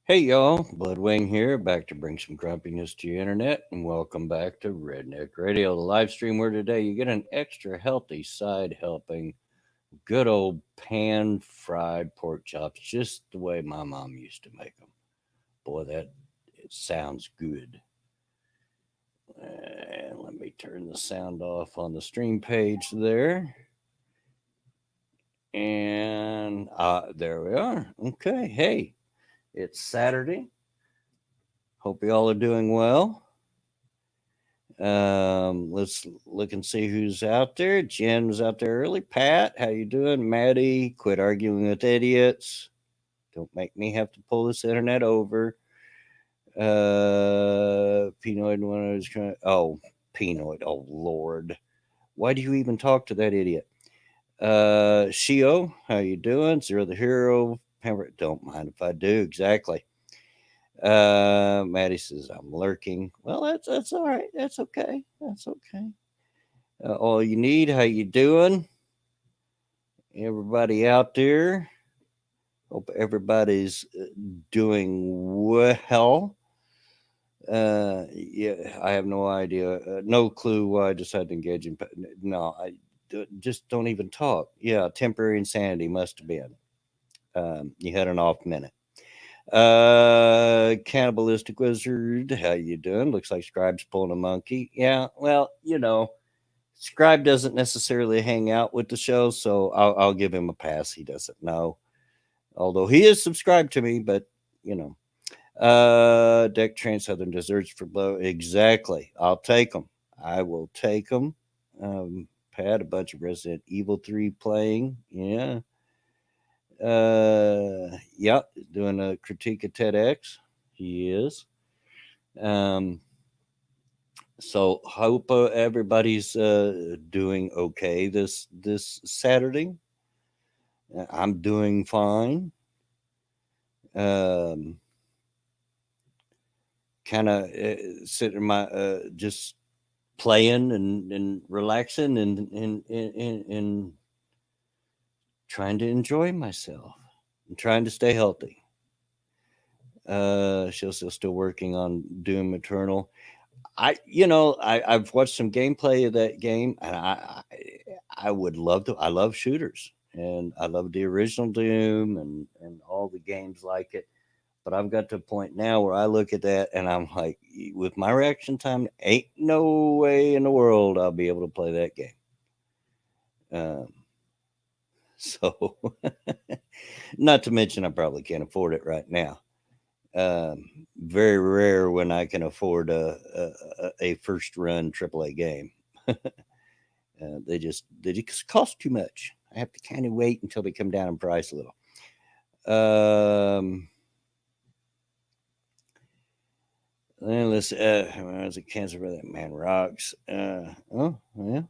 Hey y'all, Bloodwing here, back to bring some grumpiness to your internet, and welcome back to Redneck Radio, the live stream where today you get an extra healthy side helping good old pan fried pork chops, just the way my mom used to make them. Boy, that it sounds good. And let me turn the sound off on the stream page there. And there we are. Okay, hey, it's Saturday. Hope y'all are doing well. Let's look and see who's out there. Jen's out there early. Pat, how you doing? Maddie, quit arguing with idiots. Don't make me have to pull this internet over. Pinoid one I was trying. Oh, Pinoid. Oh Lord, why do you even talk to that idiot? Shio, how you doing? Zero the hero. Don't mind if I do. Exactly. Maddie says I'm lurking. Well, that's all right. That's okay. That's okay. All you need. How you doing? Everybody out there. Hope everybody's doing well. Yeah, I have no idea, no clue why I decided to engage in. No, just don't even talk. Yeah, temporary insanity must have been. You had an off minute. Cannibalistic wizard, how you doing? Looks like Scribe's pulling a monkey. Yeah, well, Scribe doesn't necessarily hang out with the show, so I'll give him a pass. He doesn't know, although he is subscribed to me. But you know, Deck Train Southern Desserts for blow. Exactly, I'll take them. I will take them. Pat, a bunch of Resident Evil 3 playing. Yeah. Yeah, doing a critique of TEDx. He is. Um, so hope everybody's doing okay this Saturday. I'm doing fine. Um, kind of sitting in my just playing and relaxing and trying to enjoy myself and trying to stay healthy. She's still working on Doom Eternal. I've watched some gameplay of that game, and I would love to. I love shooters, and I love the original Doom and all the games like it. But I've got to a point now where I look at that and I'm like, with my reaction time, ain't no way in the world I'll be able to play that game. Um, so, not to mention, I probably can't afford it right now. Um, Very rare when I can afford a first run AAA game. They just cost too much. I have to kind of wait until they come down in price a little. Then let's when I was a cancer for that man rocks. Oh yeah.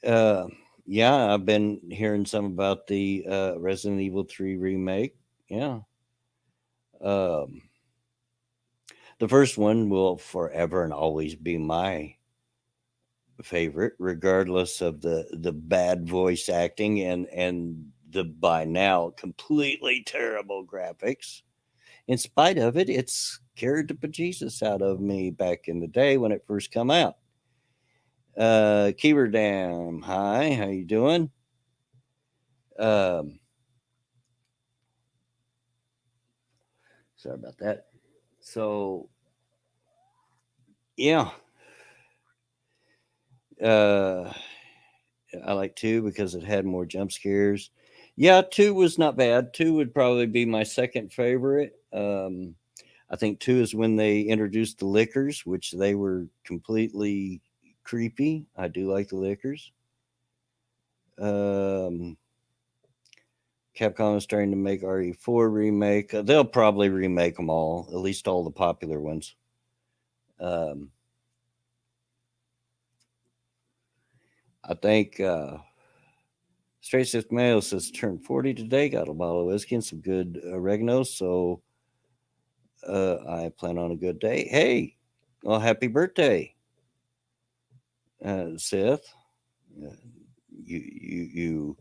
Uh, yeah, I've been hearing some about the Resident Evil 3 remake. Yeah. Um, the first one will forever and always be my favorite, regardless of the bad voice acting and the by now completely terrible graphics. In spite of it, it scared the bejesus out of me back in the day when it first come out. Keeper Dam, hi, how you doing? Um, Sorry about that. So yeah, uh, I like two because it had more jump scares. Yeah, two was not bad. Two would probably be my second favorite. I think two is when they introduced the liquors, which they were completely creepy. I do like the liquors. Um, Capcom is starting to make RE4 remake. They'll probably remake them all, at least all the popular ones. Um, I think Straight Six Mayo says turned 40 today. Got a bottle of whiskey and some good oregano. So I plan on a good day. Hey, well, happy birthday, Seth. Uh, you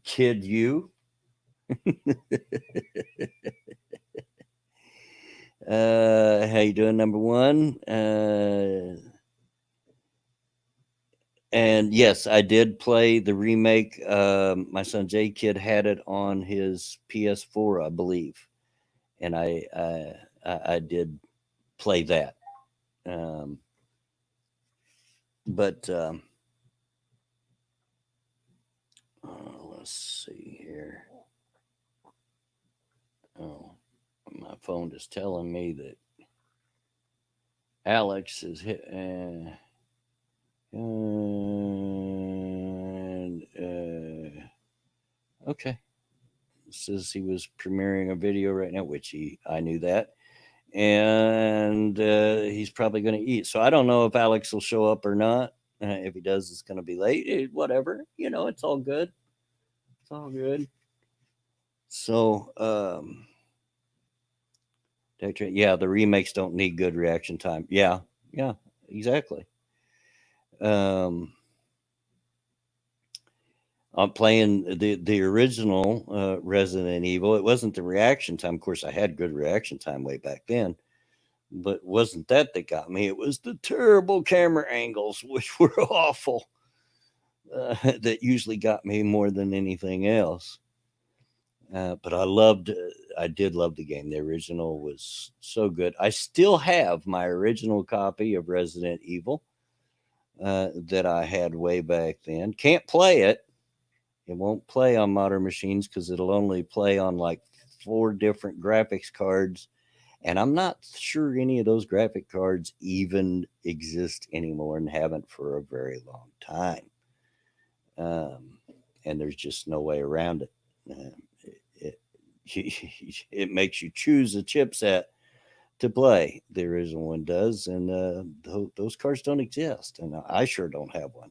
kid, you. How you doing, number one? And yes, I did play the remake. My son J Kid had it on his PS4, I believe, and I did play that. Um, but let's see here. Oh, my phone is telling me that Alex is hit. And okay, it says he was premiering a video right now, which I knew that, and he's probably going to eat. So I don't know if Alex will show up or not. If he does, it's going to be late. Whatever, it's all good. It's all good. So yeah, the remakes don't need good reaction time. Yeah, exactly. Um, I'm playing the original Resident Evil. It wasn't the reaction time. Of course, I had good reaction time way back then, but it wasn't that got me. It was the terrible camera angles, which were awful. That usually got me more than anything else. But I did love the game. The original was so good. I still have my original copy of Resident Evil that I had way back then. Can't play it. It won't play on modern machines because it'll only play on like 4 different graphics cards. And I'm not sure any of those graphic cards even exist anymore and haven't for a very long time. And there's just no way around it. It, it makes you choose a chipset to play. The original one does, and those cards don't exist, and I sure don't have one.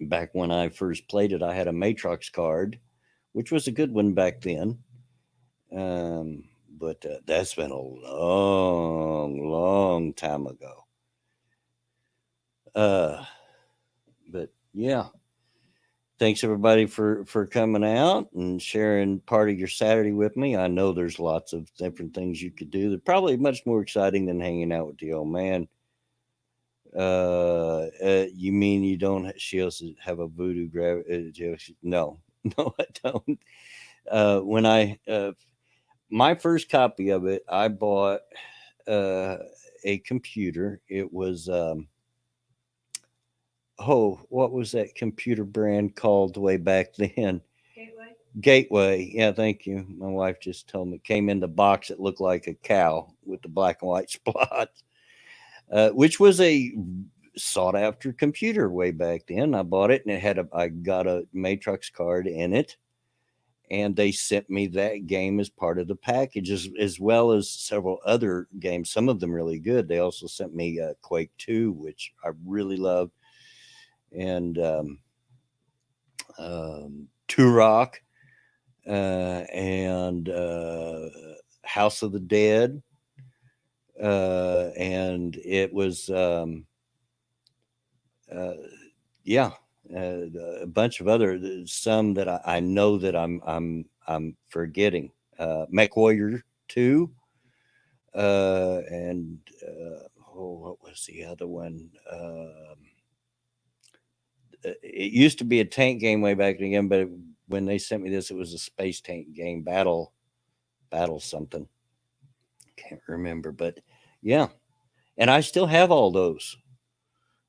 Back when I first played it, I had a Matrox card, which was a good one back then. But that's been a long time ago. But yeah, thanks everybody for coming out and sharing part of your Saturday with me. I know there's lots of different things you could do. They're probably much more exciting than hanging out with the old man. You mean you don't? She also have a voodoo grab? No, no, I don't. When I my first copy of it, I bought a computer. It was what was that computer brand called way back then? Gateway. Yeah, thank you. My wife just told me it came in the box. It looked like a cow with the black and white spots, which was a sought after computer way back then. I bought it and I got a Matrix card in it, and they sent me that game as part of the package, as well as several other games. Some of them really good. They also sent me Quake 2, which I really loved, and Turok, and House of the Dead, and it was yeah, a bunch of other some that I know that I'm forgetting. Mech Warrior 2, and what was the other one? It used to be a tank game way back again, but when they sent me this, it was a space tank game, battle something. Can't remember, but yeah, and I still have all those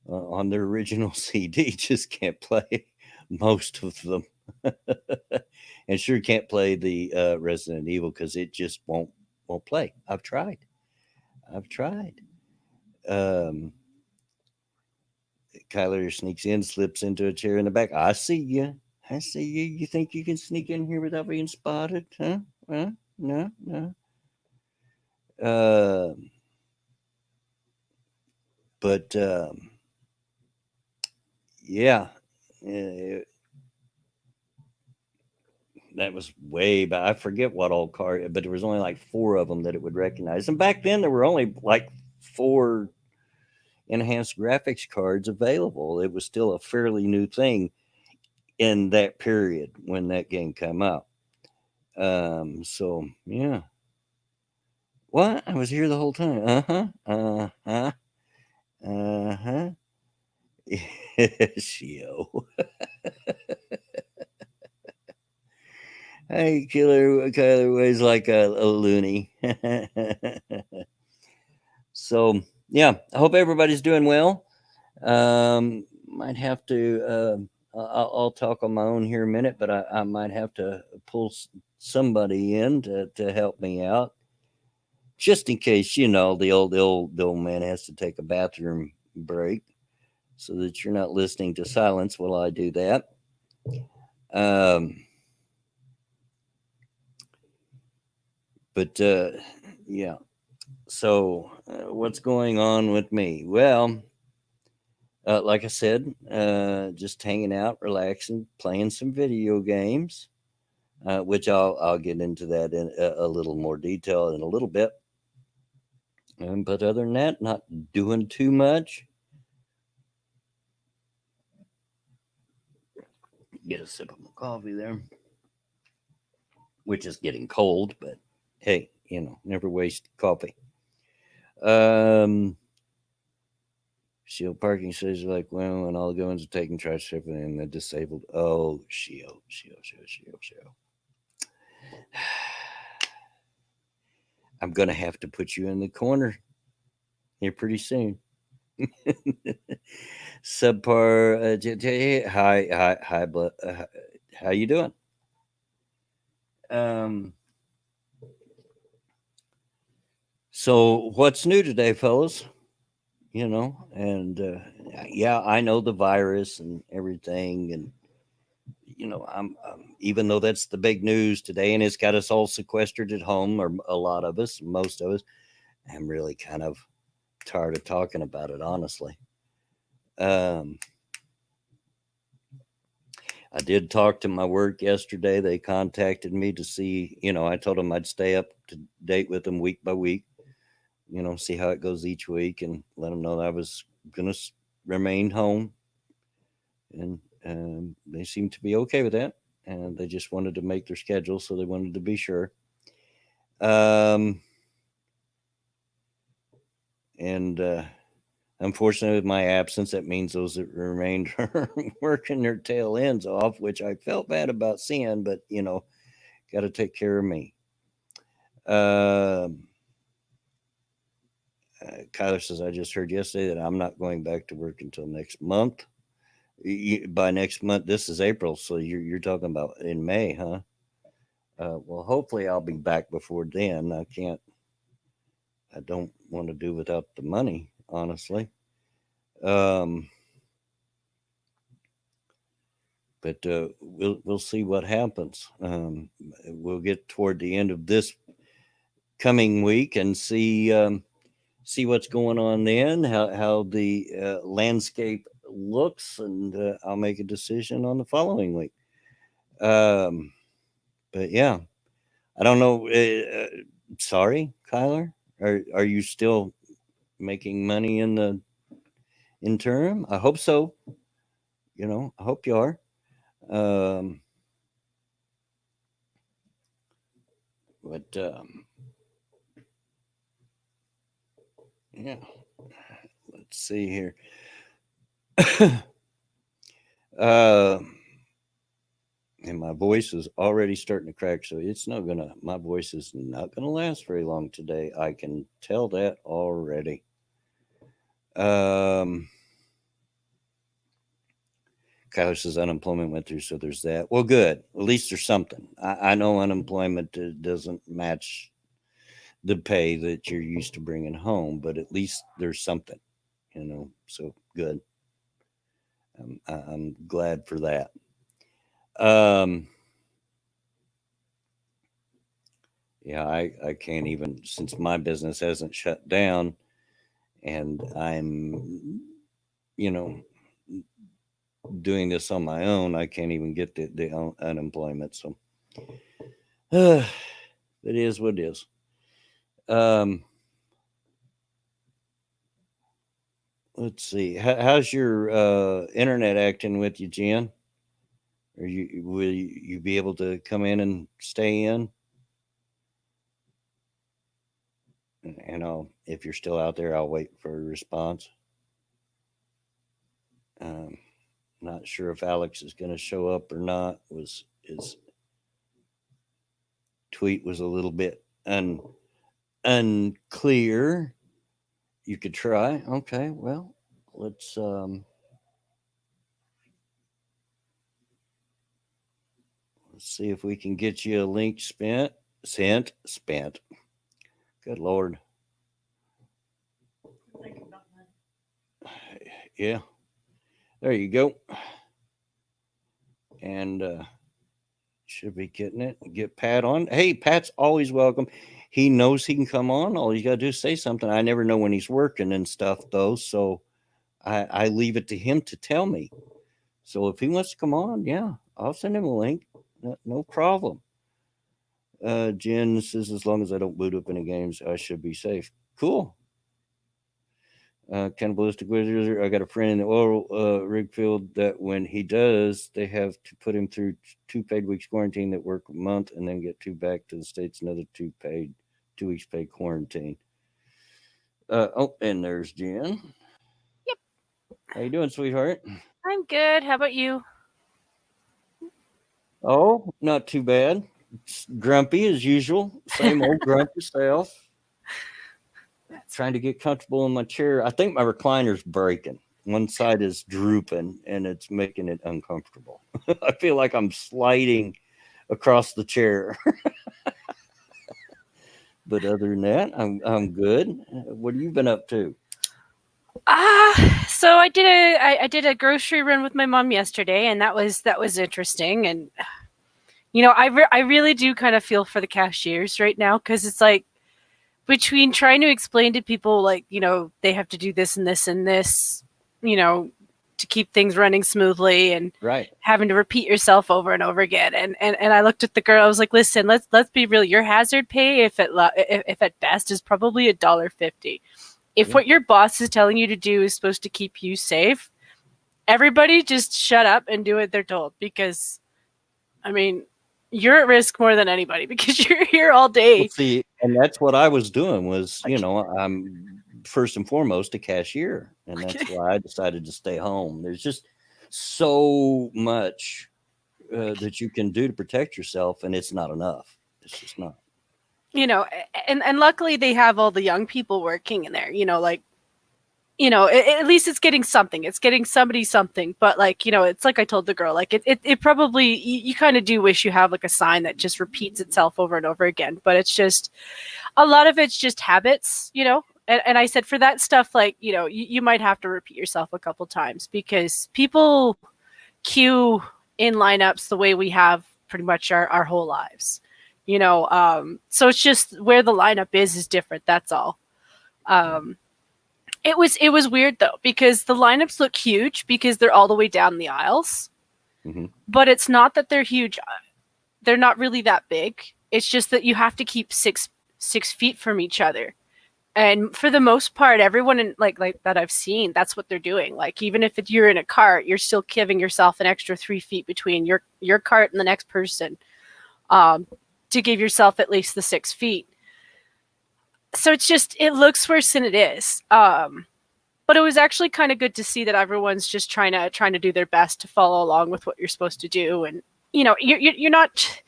on their original CD. Just can't play most of them, and sure can't play the Resident Evil because it just won't play. I've tried. Um, Kyler sneaks in, slips into a chair in the back. I see you. I see you. You think you can sneak in here without being spotted? Huh? No, no. But yeah, that was way back. I forget what all card, but there was only like 4 of them that it would recognize. And back then, there were only like 4 enhanced graphics cards available. It was still a fairly new thing in that period when that game came out. So yeah. What? I was here the whole time. Uh-huh. Uh-huh. Uh-huh. Shio. Hey, Killer Kyler weighs like a loony. So yeah, I hope everybody's doing well. Might have to. I'll talk on my own here a minute, but I might have to pull somebody in to help me out, just in case the old man has to take a bathroom break, so that you're not listening to silence while I do that. Um, but yeah. So what's going on with me? Well, like I said, just hanging out, relaxing, playing some video games, which I'll get into that in a little more detail in a little bit. But other than that, not doing too much. Get a sip of my coffee there, which is getting cold, but hey, never waste coffee. Um, Shield parking says like, well, when all the guns are taken, trash shipping, and the disabled. Oh, Shield. I'm gonna have to put you in the corner here pretty soon. Subpar. Hi, how you doing? Um. So what's new today, fellas? And yeah, I know the virus and everything, and I'm even though that's the big news today, and it's got us all sequestered at home, or a lot of us, most of us. I'm really kind of tired of talking about it, honestly. Um, I did talk to my work yesterday. They contacted me to see, I told them I'd stay up to date with them week by week, see how it goes each week, and let them know that I was going to remain home. And they seemed to be okay with that. And they just wanted to make their schedule, so they wanted to be sure. Um, and Unfortunately, with my absence, that means those that remained are working their tail ends off, which I felt bad about seeing, but got to take care of me. Um Kyler says, I just heard yesterday that I'm not going back to work until next month. By next month, this is April, so you're talking about in May, huh? Well, hopefully I'll be back before then. I don't want to do without the money, honestly. Um, but we'll see what happens. We'll get toward the end of this coming week and see what's going on then, how the landscape looks, and I'll make a decision on the following week. Um, but yeah, I don't know. Sorry, Kyler, are you still making money in the interim? I hope so. I hope you are. Um, but yeah, let's see here. uh, and my voice is already starting to crack, so my voice is not gonna last very long today. I can tell that already. Um, Kyler says unemployment went through, so there's that. Well, good. At least there's something. I know unemployment doesn't match the pay that you're used to bringing home, but at least there's something, So good. I'm glad for that. Um, yeah, I can't even, since my business hasn't shut down, and I'm, you know, doing this on my own. I can't even get the unemployment. So it is what it is. Um, let's see. How's your internet acting with you, Jen? Will you be able to come in and stay in? If you're still out there, I'll wait for a response. Um, Not sure if Alex is going to show up or not. Was his tweet was a little bit unclear. You could try. Okay, well, let's see if we can get you a link spent. Good Lord. Yeah, there you go. And should be getting it. Get Pat on. Hey, Pat's always welcome. He knows he can come on. All you got to do is say something. I never know when he's working and stuff, though. So I leave it to him to tell me. So if he wants to come on, yeah, I'll send him a link. No problem. Jen says, as long as I don't boot up any games, I should be safe. Cool. Cannibalistic Wizard. I got a friend in the oil rig field that when he does, they have to put him through 2 paid weeks quarantine that work a month and then get 2 back to the States, another 2 weeks paid quarantine. And there's Jen. Yep. How you doing, sweetheart? I'm good. How about you? Oh, not too bad. It's grumpy as usual. Same old grumpy self. Trying to get comfortable in my chair. I think my recliner's breaking. One side is drooping and it's making it uncomfortable. I feel like I'm sliding across the chair. But other than that, I'm good. What have you been up to? So I did a grocery run with my mom yesterday, and that was interesting. And I really do kind of feel for the cashiers right now, because it's like, between trying to explain to people, like, they have to do this and this and this, you know, to keep things running smoothly, and Right. having to repeat yourself over and over again. And I looked at the girl. I was like, listen, let's be real. Your hazard pay, if at best, is probably $1.50. If Yeah. what your boss is telling you to do is supposed to keep you safe, everybody just shut up and do what they're told, because, I mean, you're at risk more than anybody, because you're here all Well, day. see, and that's what I was doing was, Like, I'm first and foremost a cashier, and that's why I decided to stay home. There's just so much that you can do to protect yourself, and it's not enough. It's just not. and luckily they have all the young people working in there, like, at least it's getting something. It's getting somebody something. But, like, it's like I told the girl, like, it probably, you kind of do wish you have, like, a sign that just repeats itself over and over again. But it's just, a lot of it's just habits. And I said, for that stuff, like, you might have to repeat yourself a couple times, because people queue in lineups the way we have pretty much our whole lives. So it's just where the lineup is different. That's all. Um, it was weird, though, because the lineups look huge because they're all the way down the aisles, Hmm. but it's not that they're huge. They're not really that big. It's just that you have to keep 6 feet from each other. And for the most part, everyone in, like that I've seen, that's what they're doing. Like, even if you're in a cart, you're still giving yourself an extra 3 feet between your cart and the next person, um, to give yourself at least the 6 feet. So it looks worse than it is. But it was actually kind of good to see that everyone's just trying to do their best to follow along with what you're supposed to do. And you're not.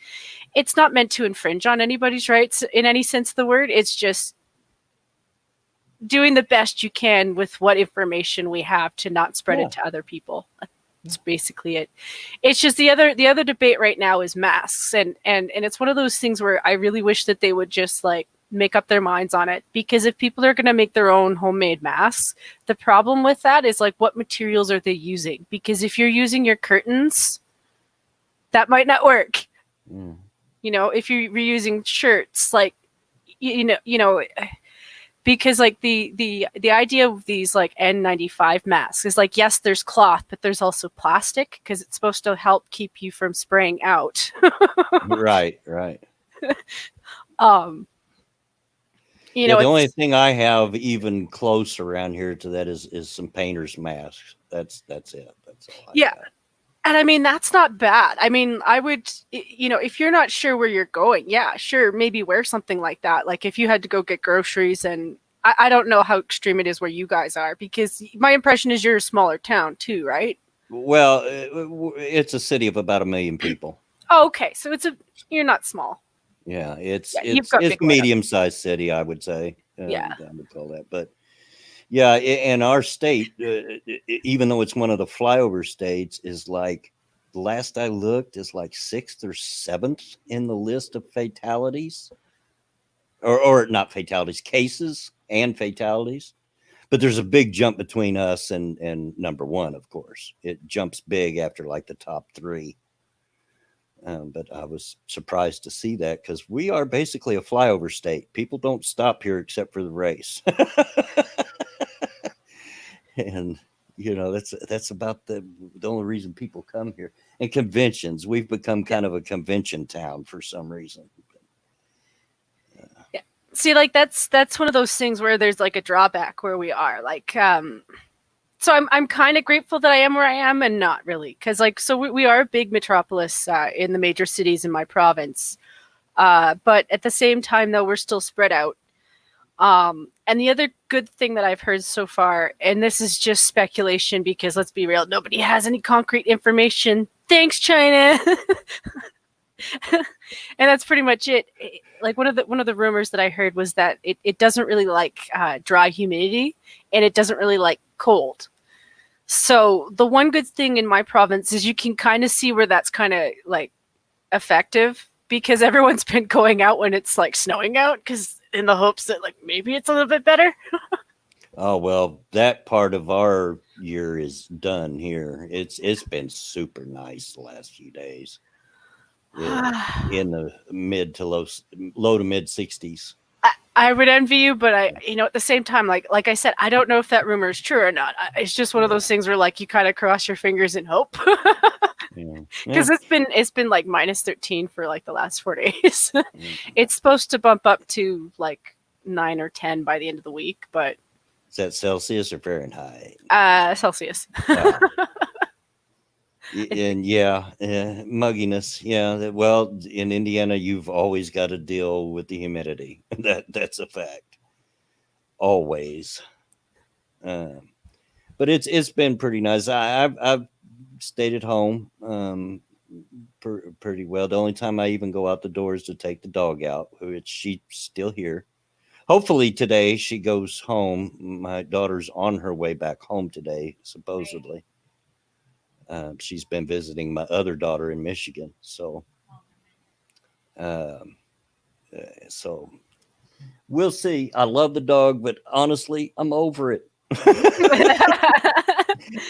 It's not meant to infringe on anybody's rights in any sense of the word. It's just doing the best you can with what information we have to not spread Yeah. it to other people. That's basically it. It's just the other debate right now is masks, and it's one of those things where I really wish that they would just, like, make up their minds on it, because if people are going to make their own homemade masks, the problem with that is, like, what materials are they using? Because if you're using your curtains, that might not work. Mm. If you're reusing shirts, like, because, like, the idea of these, like, N95 masks is, like, yes, there's cloth, but there's also plastic, because it's supposed to help keep you from spraying out. Right, right. um Yeah, the only it's thing I have even close around here to that is some painter's masks. That's it. That's all I Yeah, got. And I mean, that's not bad. I mean, I would, if you're not sure where you're going, yeah, sure, maybe wear something like that. Like if you had to go get groceries, and I don't know how extreme it is where you guys are, because my impression is you're a smaller town too, right? Well, it's a city of about 1 million people. Oh, okay. So you're not small. Yeah, it's Yeah, you've it's got it's big let up. medium sized city, I would say. Yeah. I would call that, but yeah, and our state, even though it's one of the flyover states, is like the last I looked is like sixth or seventh in the list of fatalities, or not fatalities, cases and fatalities. But there's a big jump between us and number one. Of course, it jumps big after like the top three. But I was surprised to see that because we are basically a flyover state. People don't stop here except for the race. And that's about the only reason people come here. And conventions, we've become Yeah. kind of a convention town for some reason. Yeah. See, like that's one of those things where there's like a drawback where we are. Like so I'm kind of grateful that I am where I am and not really, because like so we are a big metropolis in the major cities in my province, but at the same time though we're still spread out. And the other good thing that I've heard so far, and this is just speculation because let's be real, nobody has any concrete information. Thanks, China. And that's pretty much it. Like one of the rumors that I heard was that it doesn't really like dry humidity, and it doesn't really like cold. So the one good thing in my province is you can kind of see where that's kind of like effective, because everyone's been going out when it's like snowing out, because in the hopes that like maybe it's a little bit better. Oh well, that part of our year is done here. It's been super nice the last few days. In the mid to low to mid 60s. I would envy you, but at the same time, like I said, I don't know if that rumor is true or not. It's just one of Yeah, those things where like you kind of cross your fingers and hope, yeah, yeah. because it's been like -13 for like the last 4 days. Mm. It's supposed to bump up to like 9 or 10 by the end of the week, but Is that Celsius or Fahrenheit? Celsius. Uh, and yeah, mugginess. Yeah. Well, in Indiana, you've always got to deal with the humidity. That's a fact. Always. Um, but it's been pretty nice. I've stayed at home pretty well. The only time I even go out the door is to take the dog out, which she's still here. Hopefully today she goes home. My daughter's on her way back home today, supposedly. She's been visiting my other daughter in Michigan, um, so we'll see. I love the dog, but honestly, I'm over it.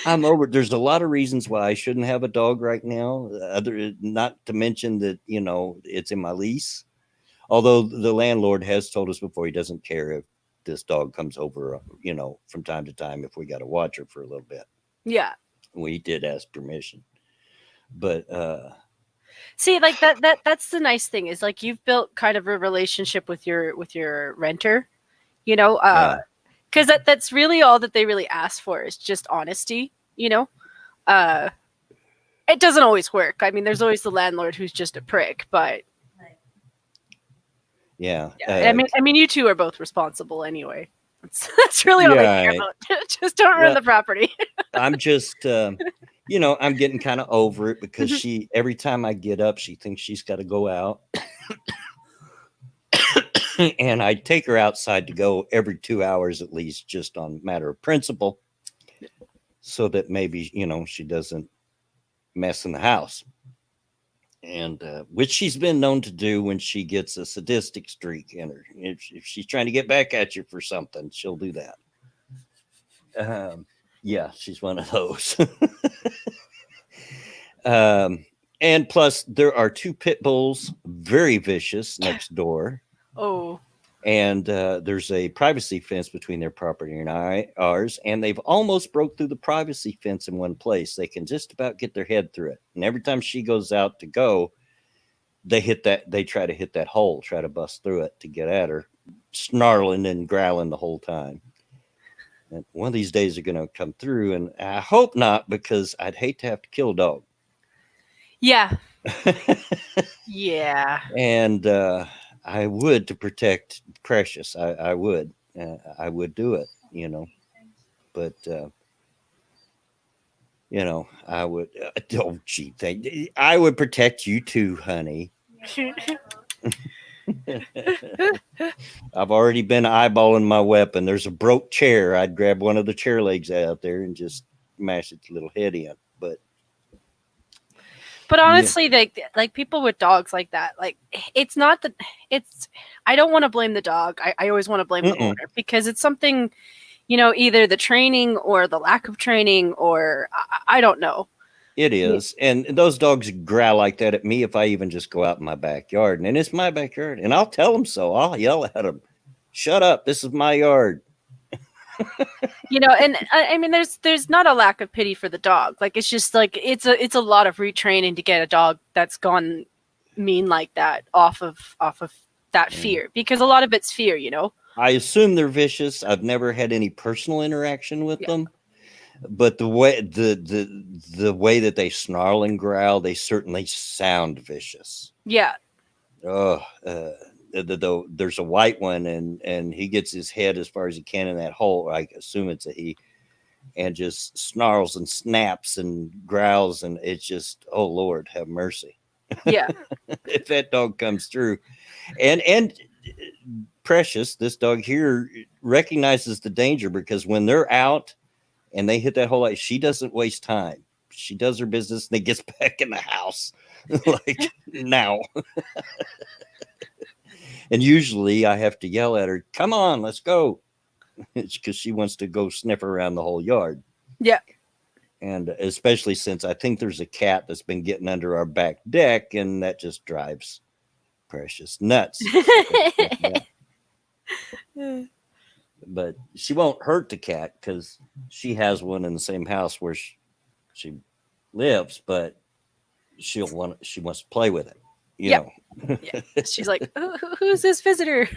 I'm over it. There's a lot of reasons why I shouldn't have a dog right now. Other, not to mention that it's in my lease. Although the landlord has told us before he doesn't care if this dog comes over, from time to time if we got to watch her for a little bit. Yeah. We did ask permission, but See, like that's the nice thing is like you've built kind of a relationship with your renter, you know, yeah, because that's really all that they really ask for is just honesty, you know. Uh, it doesn't always work. I mean, there's always the landlord who's just a prick, but yeah, yeah, I mean, you two are both responsible anyway. That's really all they care yeah. about. Just don't ruin Well, the property. I'm just, I'm getting kind of over it because every time I get up, she thinks she's got to go out. And I take her outside to go every 2 hours at least, just on matter of principle, so that maybe, she doesn't mess in the house. And which she's been known to do when she gets a sadistic streak in her. If she's trying to get back at you for something, she'll do that. Yeah, she's one of those. um, and plus, there are two pit bulls, very vicious, next door. Oh, And there's a privacy fence between their property and ours. And they've almost broke through the privacy fence in one place. They can just about get their head through it. And every time she goes out to go, they try to hit that hole, try to bust through it to get at her, snarling and growling the whole time. And one of these days they're going to come through, and I hope not, because I'd hate to have to kill a dog. Yeah. Yeah. And I would, to protect Precious. I would. I would do it. But I would. Oh, gee, I would protect you too, honey. I've already been eyeballing my weapon. There's a broke chair. I'd grab one of the chair legs out there and just mash its little head in. But Yeah, honestly, like people with dogs like that, like it's not that it's. I don't want to blame the dog. I always want to blame the mm-mm, owner because it's something, either the training or the lack of training, or I don't know. it Yeah. is. And those dogs growl like that at me if I even just go out in my backyard. And it's my backyard. And I'll tell them so. I'll yell at them, shut up. This is my yard. And I mean, there's not a lack of pity for the dog. Like it's just like it's a lot of retraining to get a dog that's gone mean like that off of that Yeah. fear, because a lot of it's fear. I assume they're vicious. I've never had any personal interaction with Yeah. them. But the way that they snarl and growl, they certainly sound vicious. Yeah. Oh, there's a white one, and he gets his head as far as he can in that hole. I assume it's a he, and just snarls and snaps and growls, and it's just, oh Lord, have mercy. Yeah. If that dog comes through, and Precious, this dog here, recognizes the danger, because when they're out and they hit that hole, like, she doesn't waste time. She does her business and then gets back in the house like now. And usually I have to yell at her, come on, let's go. It's because she wants to go sniff around the whole yard. Yeah. And especially since I think there's a cat that's been getting under our back deck, and that just drives Precious nuts. But she won't hurt the cat because she has one in the same house where she lives, but she wants to play with it. Yeah. Yeah. She's like, who's this visitor?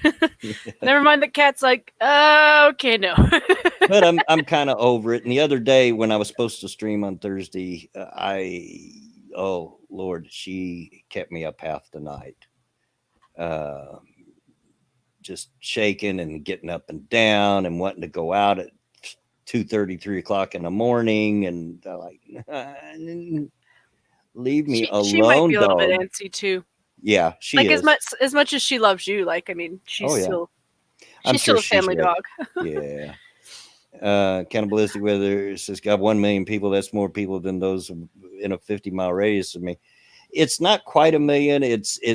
Never mind. The cat's like, okay, no. But I'm kind of over it. And the other day when I was supposed to stream on Thursday, oh Lord, she kept me up half the night, uh, just shaking and getting up and down and wanting to go out at 2:30, 3 o'clock in the morning, and like, leave me She might alone, be a little bit dog. antsy too. Yeah, she Like is. as much as she loves you, like I mean, Oh yeah, I'm she's sure still a she's family ready. dog. Yeah. Cannibalistic weather says, got 1 million people. That's more people than those in a 50-mile radius of me. It's not quite a million.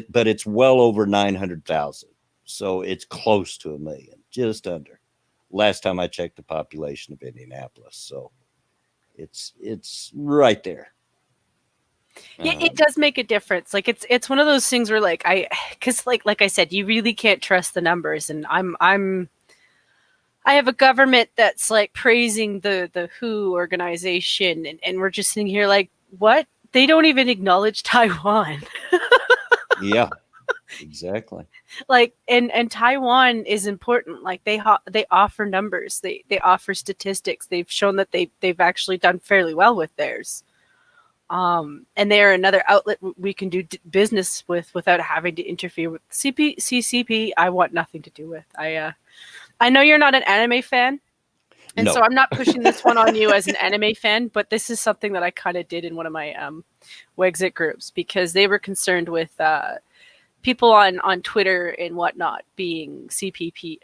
But it's well over 900,000. So it's close to a million, just under. Last time I checked the population of Indianapolis, so it's right there. Yeah, it does make a difference. Like it's one of those things where because like I said, you really can't trust the numbers, and I have a government that's like praising the WHO organization, and we're just sitting here like, what? They don't even acknowledge Taiwan. Yeah, exactly. Like, and Taiwan is important. Like they offer numbers, they offer statistics. They've shown that they've actually done fairly well with theirs. And they are another outlet we can do business with without having to interfere with CCP. I want nothing to do with. I know you're not an anime fan, and so No. I'm not pushing this one on you as an anime fan, but this is something that I kind of did in one of my Wexit groups, because they were concerned with people on Twitter and whatnot being CCP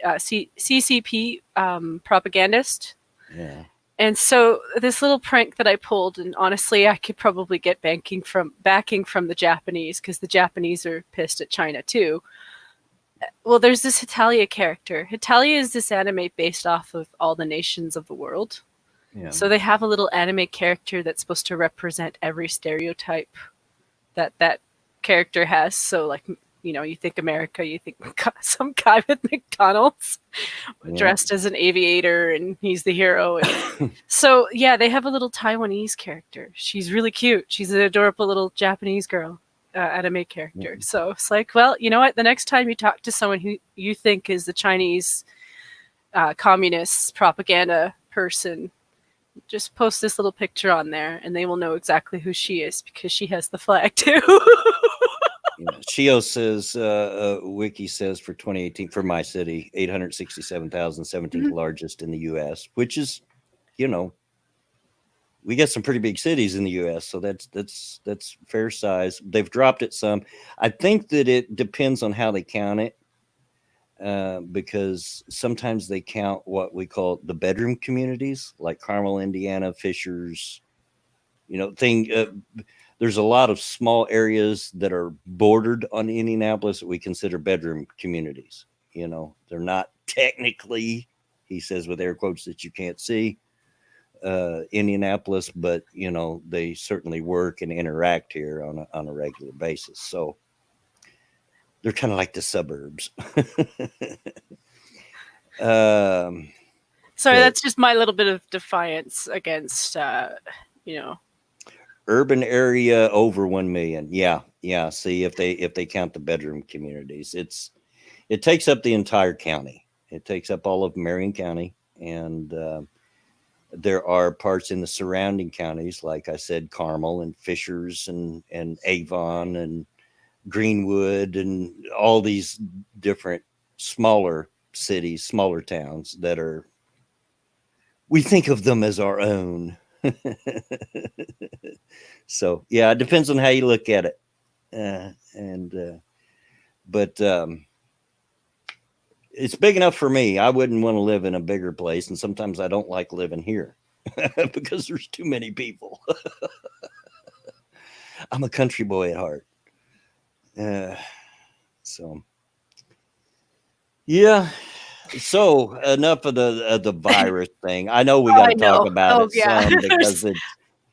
propagandist. Yeah. And so this little prank that I pulled, and honestly, I could probably get backing from the Japanese, because the Japanese are pissed at China too. Well, there's this Hetalia character. Hetalia is this anime based off of all the nations of the world. Yeah. So they have a little anime character that's supposed to represent every stereotype that character has. So like, you think America, you think some guy with McDonald's dressed as an aviator, and he's the hero. And so yeah, they have a little Taiwanese character. She's really cute. She's an adorable little Japanese girl, anime character. Mhm. So it's like, well, you know what? The next time you talk to someone who you think is the Chinese communist propaganda person, Just post this little picture on there, and they will know exactly who she is because she has the flag too. Yeah. Shio says, Wiki says for 2018 for my city, 867,000, 17th Mhm. largest in the U.S., which is, you know, we got some pretty big cities in the U.S., so that's fair size. They've dropped it some. I think that it depends on how they count it, because sometimes they count what we call the bedroom communities, like Carmel, Indiana, Fishers. You know, there's a lot of small areas that are bordered on Indianapolis that we consider bedroom communities. You know, they're not technically, he says with air quotes that you can't see, Indianapolis, but you know they certainly work and interact here on a regular basis. So they're kind of like the suburbs. um, Sorry, but that's just my little bit of defiance against, you know. urban area over 1 million. Yeah, yeah. See, if they count the bedroom communities, it takes up the entire county. It takes up all of Marion County, and there are parts in the surrounding counties, like I said, Carmel and Fishers and Avon and Greenwood and all these different smaller cities, smaller towns that are, we think of them as our own. So yeah, it depends on how you look at it. And but it's big enough for me. I wouldn't want to live in a bigger place, and sometimes I don't like living here because there's too many people. I'm a country boy at heart. Uh, so yeah. So enough of the virus thing. I know we Oh, got I to talk know. about Oh it yeah. some because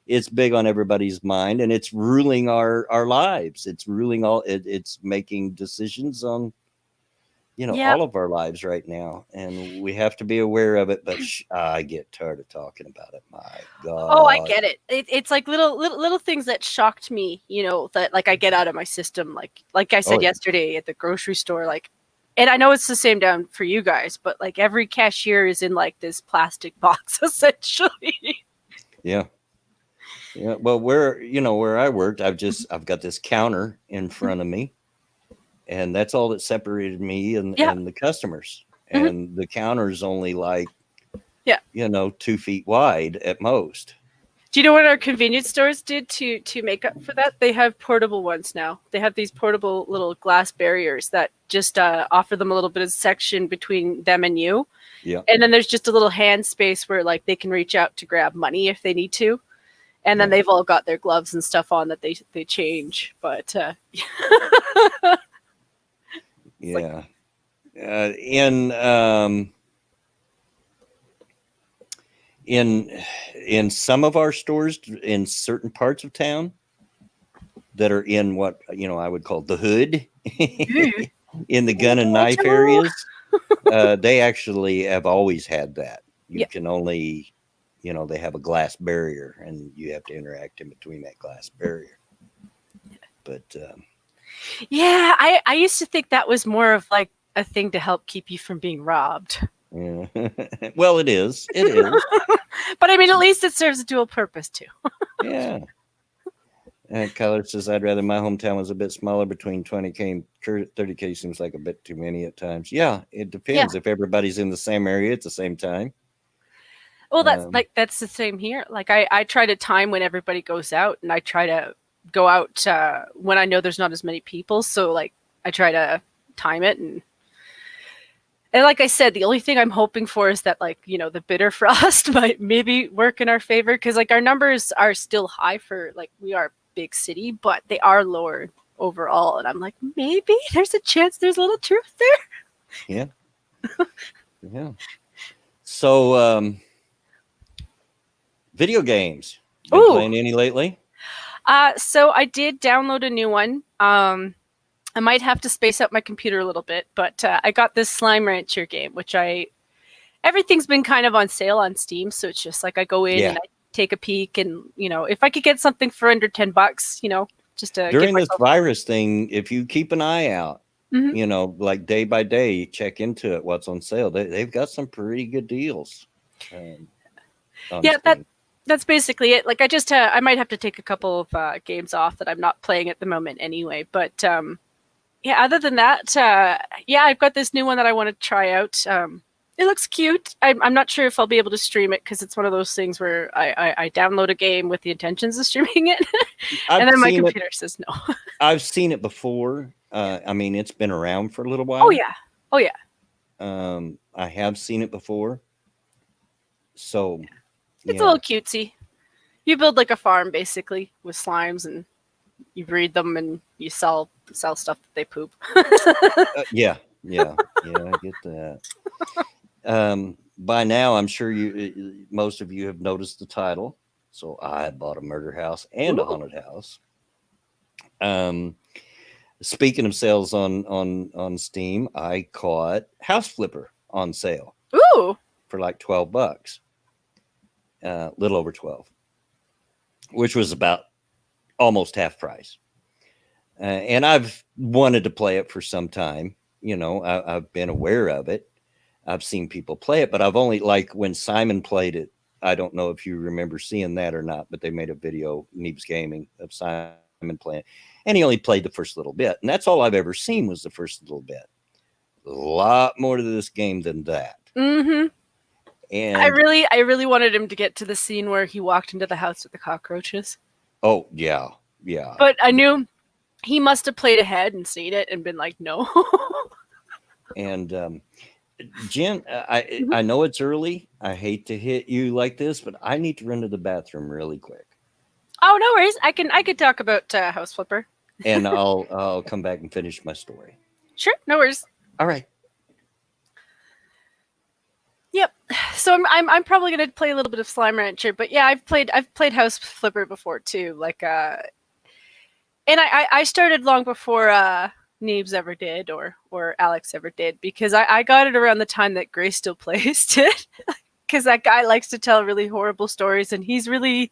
it's big on everybody's mind, and it's ruling our lives. It's ruling it's making decisions on, you know, Yeah. all of our lives right now, and we have to be aware of it. But I get tired of talking about it. My Oh, I God. get it. It's like little things that shocked me, that like I get out of my system. Like I Oh said yeah. yesterday at the grocery store, like, and I know it's the same down for you guys, but like every cashier is in like this plastic box essentially. Yeah. Yeah. Well, where I worked, I've got this counter in front of me, and that's all that separated me Yeah. and the customers. Mhm. And the counter's only like, Yeah. 2 feet wide at most. Do you know what our convenience stores did to make up for that? They have portable ones now. They have these portable little glass barriers that just offer them a little bit of section between them and you. Yeah. And then there's just a little hand space where like they can reach out to grab money if they need to. And then Yeah. they've all got their gloves and stuff on that they change. But it's like, Yeah. In in in some of our stores in certain parts of town that are in what I would call the hood, "Ooh, in the gun and knife ghetto." areas, they actually have always had that. You Yeah. can only, they have a glass barrier, and you have to interact in between that glass barrier. But Yeah, I used to think that was more of like a thing to help keep you from being robbed. yeah. Well, it is. It is. But I mean, at least it serves a dual purpose too. Yeah. Kyler says, I'd rather my hometown was a bit smaller. Between 20K and 30K seems like a bit too many at times. Yeah, it Yeah. depends. If everybody's in the same area at the same time. Well, Um, that's the same here. Like I try to time when everybody goes out, and I try to go out when I know there's not as many people. So like I try to time it, and like I said, the only thing I'm hoping for is that like the bitter frost might maybe work in our favor because like our numbers are still high for like we are a big city, but they are lower overall, and I'm like maybe there's a chance there's a little truth there. yeah. Yeah. So, video games. Been Ooh, playing any lately? so I did download a new one. I might have to space out my computer a little bit, but I got this Slime Rancher game, which everything's been kind of on sale on Steam, so it's just like I go in Yeah. and I take a peek, and if I could get something for under $10, just to give During this myself. virus thing, if you keep an eye out, Mhm. like day by day, check into it, what's on sale. They've got some pretty good deals on Yeah, Steam. that's basically it. Like I just I might have to take a couple of games off that I'm not playing at the moment anyway. But yeah, other than that, yeah, I've got this new one that I want to try out. It looks cute. I'm not sure if I'll be able to stream it because it's one of those things where I download a game with the intentions of streaming it, and I've then my seen it. computer says no. I've seen it before. I mean, it's been around for a little Oh while. yeah, oh yeah. I have seen it before. So, It's a yeah. little cutesy. You build like a farm basically with slimes, and you breed them, and you sell stuff that they poop. Yeah. Yeah. Yeah. I get that. By now, I'm sure most of you have noticed the title. So I bought a murder house and a Ooh, haunted house. Um, Speaking of sales on Steam, I caught House Flipper on sale ooh. for like $12, little over 12, which was about almost half price. And I've wanted to play it for some time. I've been aware of it. I've seen people play it, but I've only like when Simon played it. I don't know if you remember seeing that or not, but they made a video, Neebs Gaming, of Simon playing, and he only played the first little bit, and that's all I've ever seen was the first little bit. A lot more to this game than that. Mm-hmm. And I really wanted him to get to the scene where he walked into the house with the cockroaches. oh yeah, yeah. But I knew he must have played ahead and seen it and been like, no. And Jen, I know it's early. I hate to hit you like this, but I need to run to the bathroom really quick, Oh, no worries. I could talk about House Flipper. and I'll come back and finish my story. Sure, no worries. All right. Yep. So I'm probably gonna play a little bit of Slime Rancher, but yeah, I've played House Flipper before too. Like and I started long before Neebs ever did or Alex ever did because I got it around the time that Grace still plays it. Because that guy likes to tell really horrible stories, and he's really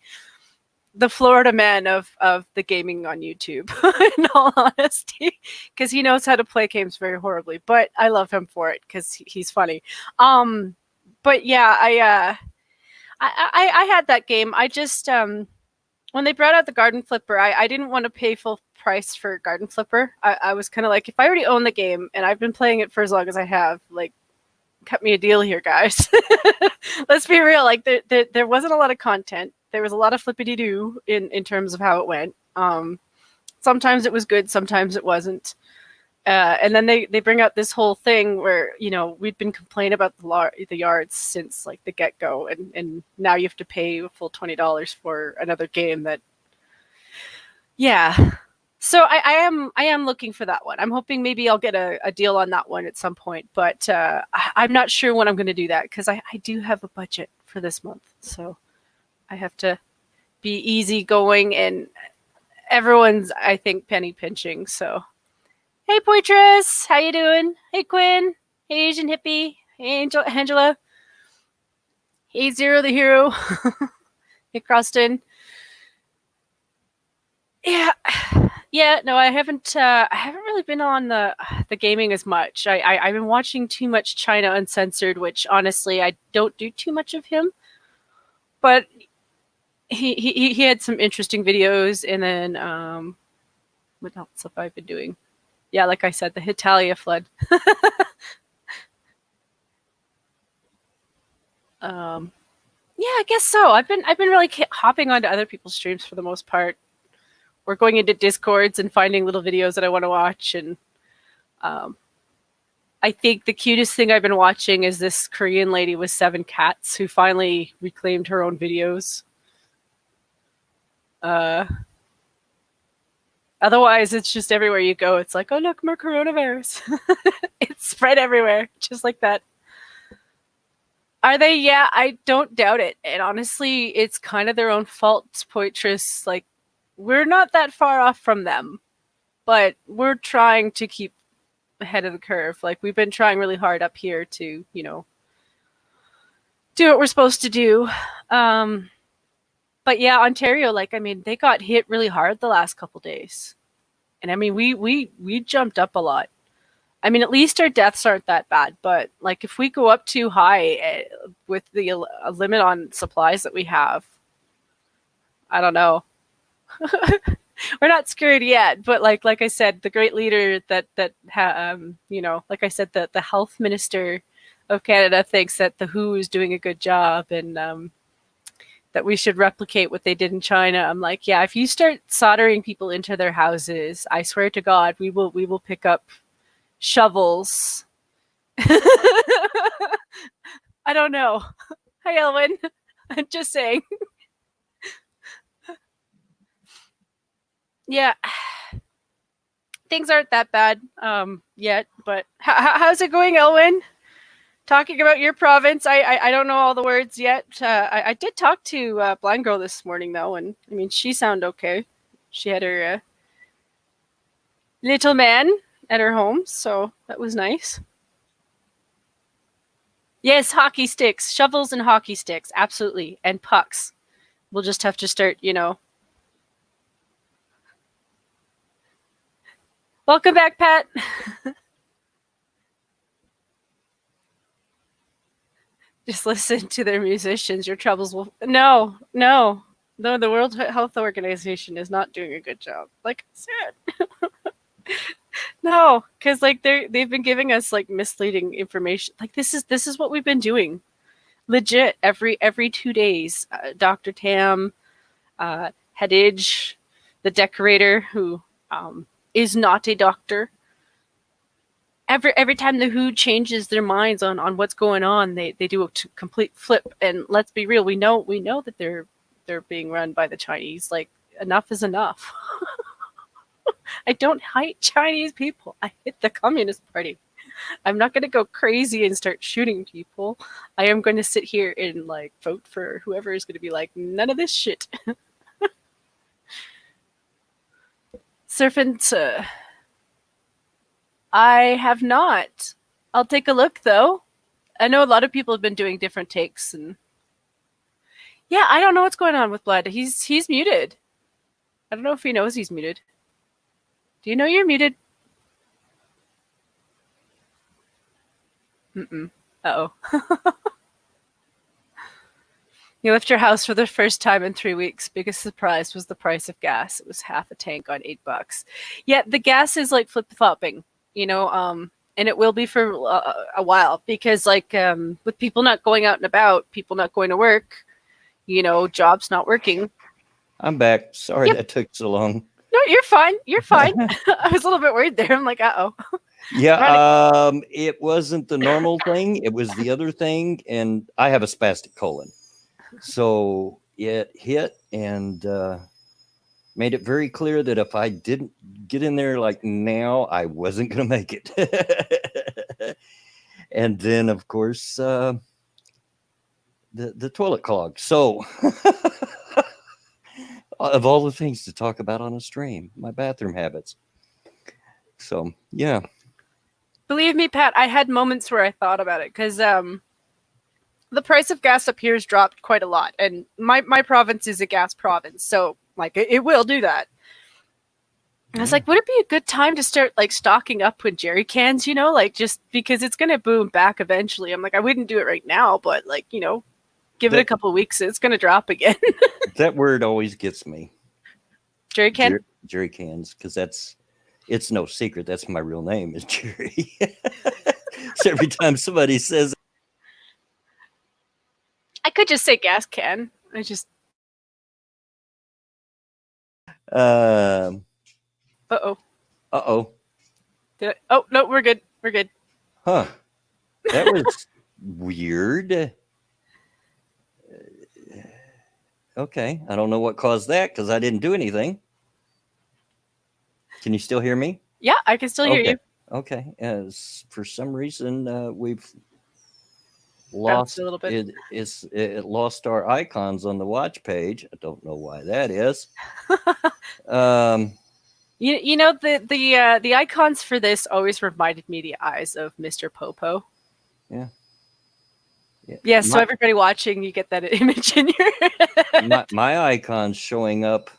the Florida man of the gaming on YouTube, in all honesty, because he knows how to play games very horribly. But I love him for it because he's funny. But yeah, I had that game. I just when they brought out the Garden Flipper, I didn't want to pay full price for Garden Flipper. I was kind of like, if I already own the game and I've been playing it for as long as I have, like, cut me a deal here, guys. Let's be real. Like, there wasn't a lot of content. There was a lot of flippity doo in terms of how it went. Sometimes it was good, sometimes it wasn't. And then they bring out this whole thing where, we'd been complaining about the yards since like the get-go, and now you have to pay a full $20 for another game that, yeah. So I am looking for that one. I'm hoping maybe I'll get a deal on that one at some point, but I'm not sure when I'm going to do that because I do have a budget for this month, so I have to be easygoing, and everyone's, I think, penny pinching. So, hey, Poitras, how you doing? Hey, Quinn. Hey, Asian hippie. Hey, Angela. Hey, Zero the hero. Hey, Croston. Yeah, no, I haven't really been on the gaming as much. I've been watching too much China Uncensored, which honestly I don't do too much of him. But he had some interesting videos, and then what else have I been doing? Yeah, like I said, the Hitalia flood. Yeah, I guess so. I've been really hopping onto other people's streams for the most part, or going into Discords and finding little videos that I want to watch. And I think the cutest thing I've been watching is this Korean lady with 7 cats who finally reclaimed her own videos. Otherwise, it's just everywhere you go. It's like, oh, look, more coronavirus. It's spread everywhere, just like that. Are they? Yeah, I don't doubt it. And honestly, it's kind of their own fault, Poitras. Like, we're not that far off from them, but we're trying to keep ahead of the curve. Like, we've been trying really hard up here to, do what we're supposed to do. But yeah, Ontario, like, I mean, they got hit really hard the last couple days. And I mean, we jumped up a lot. I mean, at least our deaths aren't that bad. But like, if we go up too high with the limit on supplies that we have, I don't know. We're not scared yet, but like I said, the great leader like I said, the health minister of Canada thinks that the WHO is doing a good job, and that we should replicate what they did in China. I'm like, yeah, if you start soldering people into their houses, I swear to God, we will pick up shovels. I don't know. Hi, Elwin. I'm just saying. Yeah, things aren't that bad yet, but how's it going, Elwin? Talking about your province, I don't know all the words yet. I did talk to Blind Girl this morning, though, and I mean, she sounded okay. She had her little man at her home, so that was nice. Yes, hockey sticks, shovels and hockey sticks, absolutely, and pucks. We'll just have to start, Welcome back, Pat. Just listen to their musicians. Your troubles will. No, no, no. The World Health Organization is not doing a good job. Like I said, no, because like they've been giving us like misleading information. Like this is what we've been doing. Legit every 2 days. Dr. Tam, Headage, the decorator who is not a doctor. Every time the WHO changes their minds on what's going on, they do a complete flip. And let's be real, we know that they're being run by the Chinese. Like, enough is enough. I don't hate Chinese people. I hate the Communist Party. I'm not going to go crazy and start shooting people. I am going to sit here and like vote for whoever is going to be like, none of this shit. Serpent. I have not. I'll take a look though. I know a lot of people have been doing different takes, and yeah, I don't know what's going on with Blood. He's muted. I don't know if he knows he's muted. Do you know you're muted? Uh-oh. You left your house for the first time in 3 weeks. Biggest surprise was the price of gas. It was half a tank on $8. Yeah, the gas is like flip-flopping, and it will be for a while because like with people not going out and about, people not going to work, jobs not working. I'm back. Sorry that took so long. No, you're fine. You're fine. I was a little bit worried there. I'm like, uh-oh. Yeah, it wasn't the normal thing. It was the other thing, and I have a spastic colon. So it hit and made it very clear that if I didn't get in there like now, I wasn't going to make it. And then, of course, the toilet clogged. So of all the things to talk about on a stream, my bathroom habits. So, yeah. Believe me, Pat, I had moments where I thought about it because the price of gas up here has dropped quite a lot. And my province is a gas province. So, like, it will do that. And I was like, would it be a good time to start, like, stocking up with jerry cans, like, just because it's going to boom back eventually. I'm like, I wouldn't do it right now, but, like, give it a couple of weeks. It's going to drop again. That word always gets me. Jerry can? Jerry cans, because it's no secret. That's my real name is Jerry. So every time somebody says, I could just say gas can. I just. Uh-oh. Uh-oh. Oh, no, we're good. We're good. Huh. That was weird. Okay. I don't know what caused that because I didn't do anything. Can you still hear me? Yeah, I can still hear you. Okay. For some reason, we've lost a little bit. It lost our icons on the watch page. I don't know why that is. The icons for this always reminded me the eyes of Mr. Popo. Yeah. Yeah. So everybody watching, you get that image in your head. My icon's showing up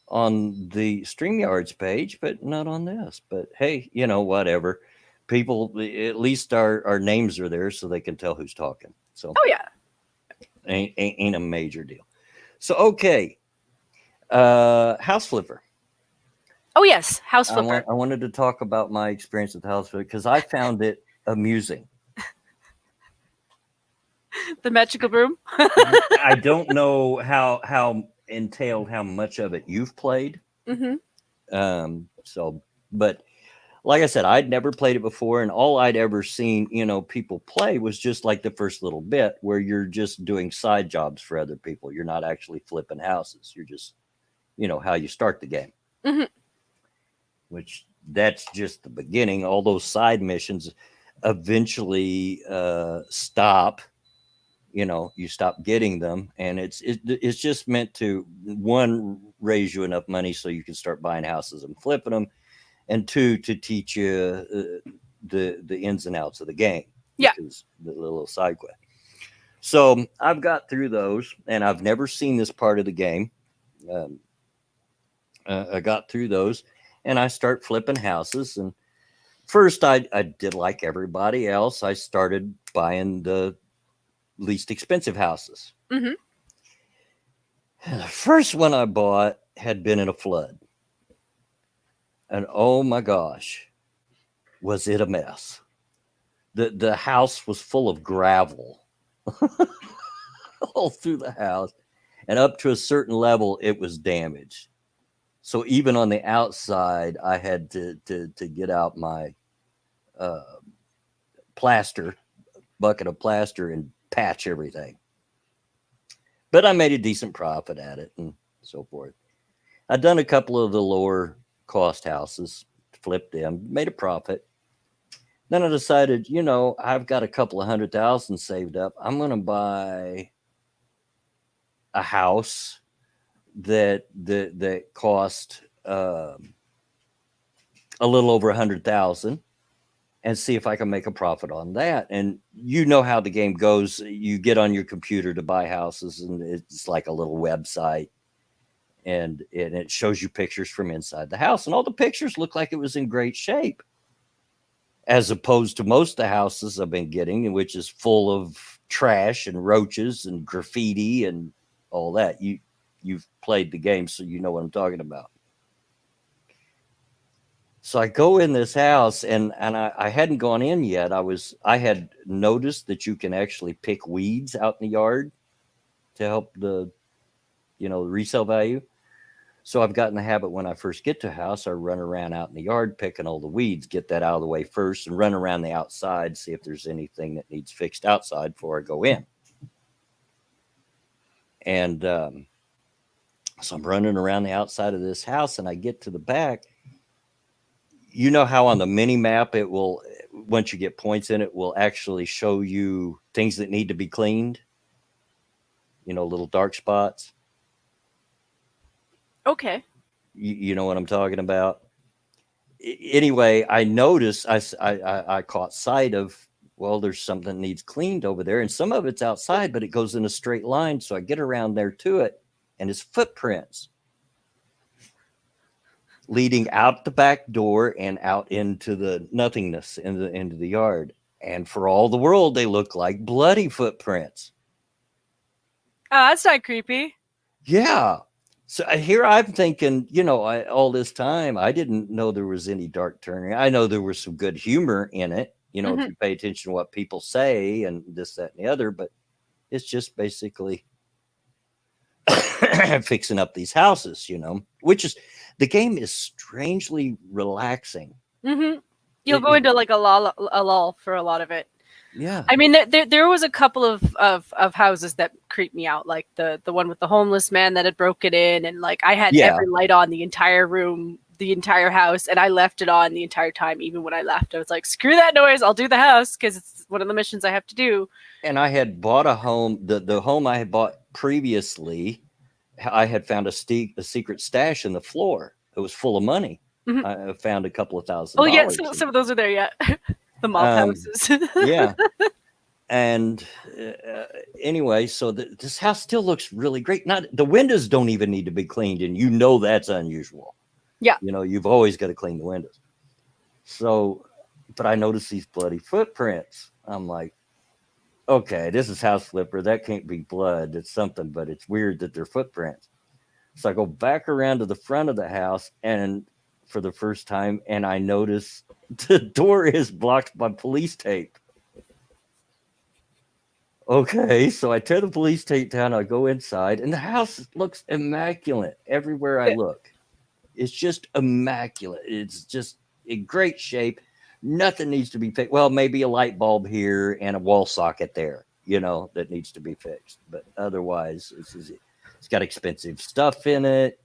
on the StreamYards page, but not on this. But hey, whatever. People, at least our names are there so they can tell who's talking. So oh yeah, ain't a major deal. So okay, house flipper. Oh yes, house flipper. I wanted to talk about my experience with house flipper because I found it amusing. The magical broom. I don't know how entailed how much of it you've played. Hmm. So, but like I said, I'd never played it before, and all I'd ever seen, people play was just like the first little bit where you're just doing side jobs for other people. You're not actually flipping houses. You're just, how you start the game, Hmm. which that's just the beginning. All those side missions eventually stop. You stop getting them, and it's just meant to, one, raise you enough money so you can start buying houses and flipping them, and two, to teach you the ins and outs of the game, Yeah. because the little side quest. So I've got through those, and I've never seen this part of the game. Um, I got through those, and I start flipping houses. And first, I did like everybody else. I started buying the least expensive houses. Hmm. And the first one I bought had been in a flood, and oh my gosh, was it a mess! The house was full of gravel all through the house, and up to a certain level it was damaged. So even on the outside I had to get out my uh, plaster bucket of plaster and patch everything. But I made a decent profit at it and so forth. I'd done a couple of the lower cost houses, flipped them, made a profit. Then I decided, I've got a couple of 100,000 saved up. I'm going to buy a house that cost a little over 100,000, and see if I can make a profit on that. And you know how the game goes. You get on your computer to buy houses, and it's like a little website, and it shows you pictures from inside the house, and all the pictures look like it was in great shape, as opposed to most of the houses I've been getting, which is full of trash and roaches and graffiti and all that. You've played the game, so you know what I'm talking about. So I go in this house, and I hadn't gone in yet. I had noticed that you can actually pick weeds out in the yard to help the resale value. So I've gotten the habit, when I first get to a house, I run around out in the yard picking all the weeds, get that out of the way first, and run around the outside, see if there's anything that needs fixed outside before I go in. And so I'm running around the outside of this house, and I get to the back. You know how on the mini map it will, once you get points in, it will actually show you things that need to be cleaned, little dark spots. Okay. You know what I'm talking about? Anyway, I noticed, I caught sight of, well, there's something that needs cleaned over there, and some of it's outside, but it goes in a straight line. So I get around there to it, and it's footprints leading out the back door and out into the nothingness into the yard. And for all the world, they look like bloody footprints. Oh, that's not creepy. Yeah. So here I'm thinking, all this time I didn't know there was any dark turning. I know there was some good humor in it, if Hmm. you pay attention to what people say and this, that, and the other. But it's just basically fixing up these houses, which is, the game is strangely relaxing. Hmm. You'll It, go it into like a lull for a lot of it. yeah, I mean, there was a couple of houses that creeped me out, like the one with the homeless man that had broken in, and like I had yeah. every light on the entire room, the entire house, and I left it on the entire time. Even when I left, I was like, "Screw that noise! I'll do the house because it's one of the missions I have to do." And I had bought a home. The home I had bought previously, I had found a secret stash in the floor. It was full of money. Mhm. I found a couple of thousand Oh yeah, dollars. some of those are there yet. The mob Um, houses. yeah. And anyway, so this house still looks really great. Not the windows don't even need to be cleaned, and that's unusual. Yeah. You've always got to clean the windows. So, but I noticed these bloody footprints. I'm like, okay, this is house flipper. That can't be blood. It's something, but it's weird that they're footprints. So I go back around to the front of the house and for the first time, and I notice the door is blocked by police tape. Okay, so I tear the police tape down. I go inside, and the house looks immaculate everywhere I Yeah. look. It's just immaculate. It's just in great shape. Nothing needs to be fixed. Well, maybe a light bulb here and a wall socket there, that needs to be fixed. But otherwise, it's got expensive stuff in it,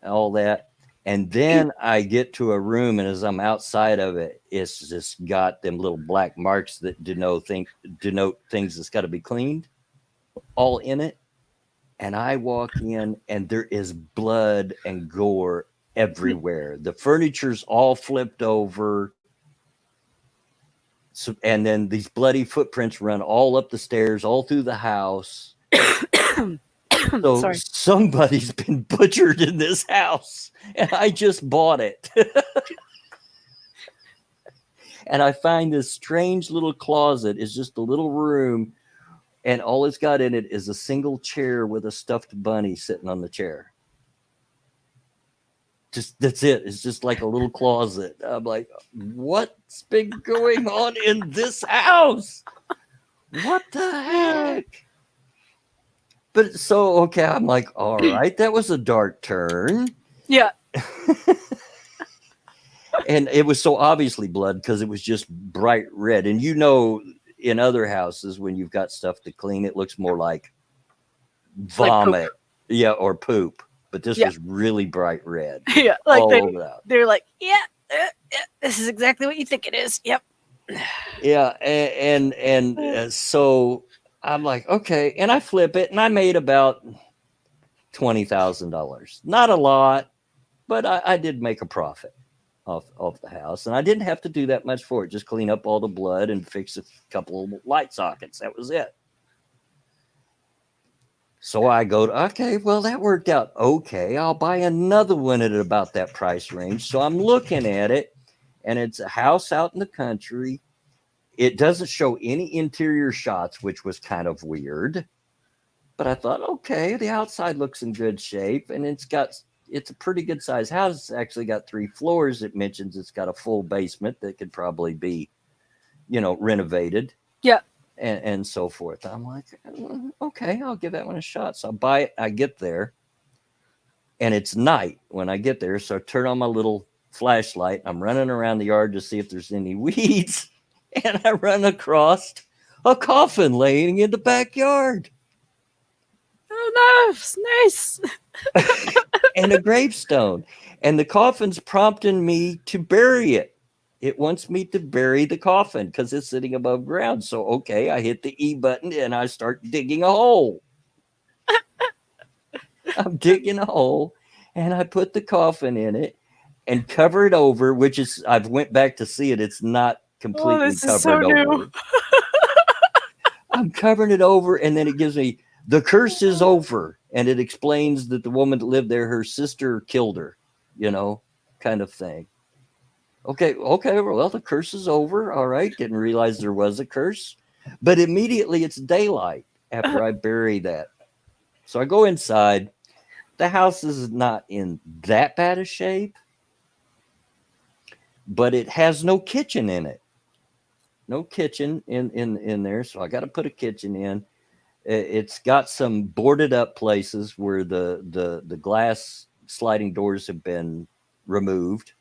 all that. And then I get to a room, and as I'm outside of it, it's just got them little black marks that denote things that's got to be cleaned, all in it. And I walk in, and there is blood and gore everywhere. The furniture's all flipped over. So, and then these bloody footprints run all up the stairs, all through the house. So Sorry. somebody's been butchered in this house, and I just bought it. And I find this strange little closet. It's just a little room, and all it's got in it is a single chair with a stuffed bunny sitting on the chair. Just that's it. It's just like a little closet. I'm like, what's been going on in this house? What the heck? But so okay, I'm like, all right, that was a dark turn. Yeah. And it was so obviously blood because it was just bright red. And in other houses, when you've got stuff to clean, it looks more like Like poop. vomit. Yeah, or poop. But this Yeah. was really bright red. Yeah. Like all over the house. they're like, yeah, this is exactly what you think it is. Yep. Yeah, and so I'm like, okay, and I flip it, and I made about $20,000. Not a lot, but I did make a profit off the house, and I didn't have to do that much for it. Just clean up all the blood and fix a couple of light sockets. That was it. So I go to, okay, well, that worked out. Okay, I'll buy another one at about that price range. So I'm looking at it, and it's a house out in the country. It doesn't show any interior shots, which was kind of weird. But I thought, okay, the outside looks in good shape, and it's a pretty good size house. It's actually got 3 floors. It mentions it's got a full basement that could probably be, renovated. Yeah. And so forth. I'm like, okay, I'll give that one a shot. So I buy it. I get there, and it's night when I get there. So I turn on my little flashlight. I'm running around the yard to see if there's any weeds, and I run across a coffin laying in the backyard. Oh no, nice. And a gravestone. And the coffin's prompting me to bury it. It wants me to bury the coffin because it's sitting above ground. So, okay, I hit the E button and I start digging a hole. I'm digging a hole, and I put the coffin in it and cover it over, which is, I've went back to see it. It's not completely this is so covered new. over. I'm covering it over, and then it gives me, the curse is over. And it explains that the woman that lived there, her sister killed her, kind of thing. Okay, well, the curse is over. All right, didn't realize there was a curse. But immediately it's daylight after I bury that. So I go inside. The house is not in that bad a shape, but it has no kitchen in it. No kitchen in there, so I got to put a kitchen in. It's got some boarded up places where the glass sliding doors have been removed.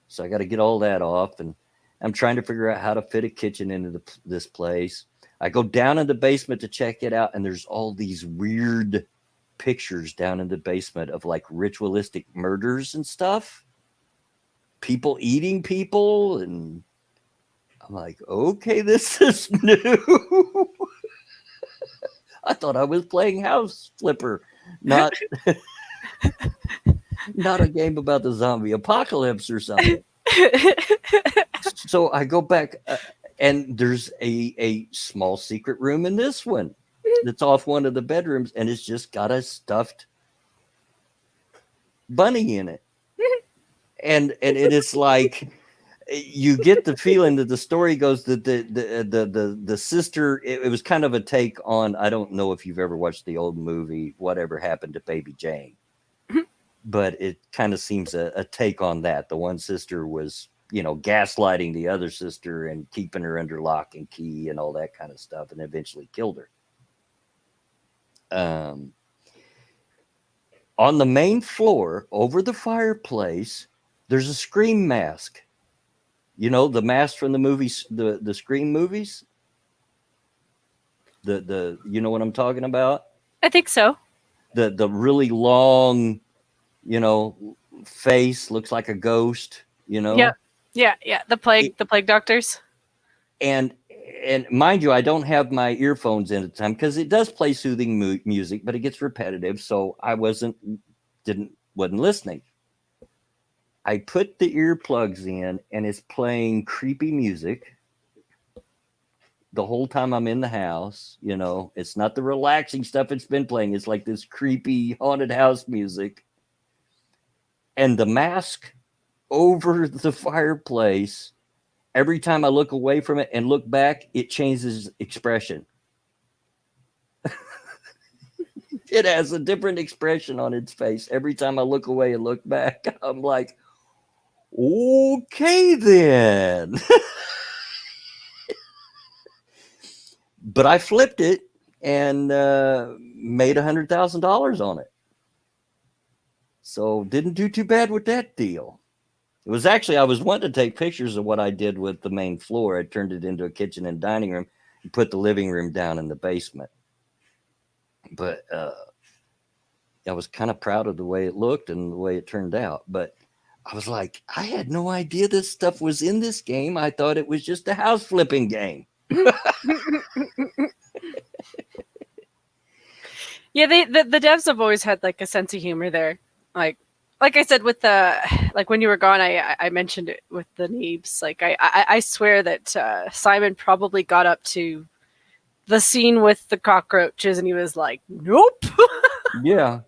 So I got to get all that off, and I'm trying to figure out how to fit a kitchen into this place. I go down in the basement to check it out, and there's all these weird pictures down in the basement of like ritualistic murders and stuff. People eating people, and I'm like, okay, this is new. I thought I was playing House Flipper, not not a game about the zombie apocalypse or something. So I go back, and there's a small secret room in this one that's off one of the bedrooms, and it's just got a stuffed bunny in it. And it's like, you get the feeling that the story goes that the sister, it was kind of a take on, I don't know if you've ever watched the old movie Whatever Happened to Baby Jane, but it kind of seems a take on that. The one sister was, gaslighting the other sister and keeping her under lock and key and all that kind of stuff, and eventually killed her. um on the main floor over the fireplace, there's a Scream mask. The mask from the movies, the Scream movies. The you know what I'm talking about? I think so. The really long, you know, face looks like a ghost. Yep. Yeah, yeah. It, The plague doctors. and and mind you, I don't have my earphones in at the time because it does play soothing music, but it gets repetitive, so I wasn't listening. I put the earplugs in, and it's playing creepy music the whole time I'm in the house. It's not the relaxing stuff it's been playing. It's like this creepy haunted house music. And the mask over the fireplace, every time I look away from it and look back, it changes expression. It has a different expression on its face every time I look away and look back. I'm like, okay, then. But I flipped it and made $100,000 on it. So didn't do too bad with that deal. It was actually, I was wanting to take pictures of what I did with the main floor. I turned it into a kitchen and dining room and put the living room down in the basement. But I was kind of proud of the way it looked and the way it turned out. But I was like, I had no idea this stuff was in this game. I thought it was just a house flipping game. Yeah, the devs have always had like a sense of humor there. Like I said with the like when you were gone, I mentioned it with the Neebs. Like I swear that Simon probably got up to the scene with the cockroaches and he was like, nope. Yeah.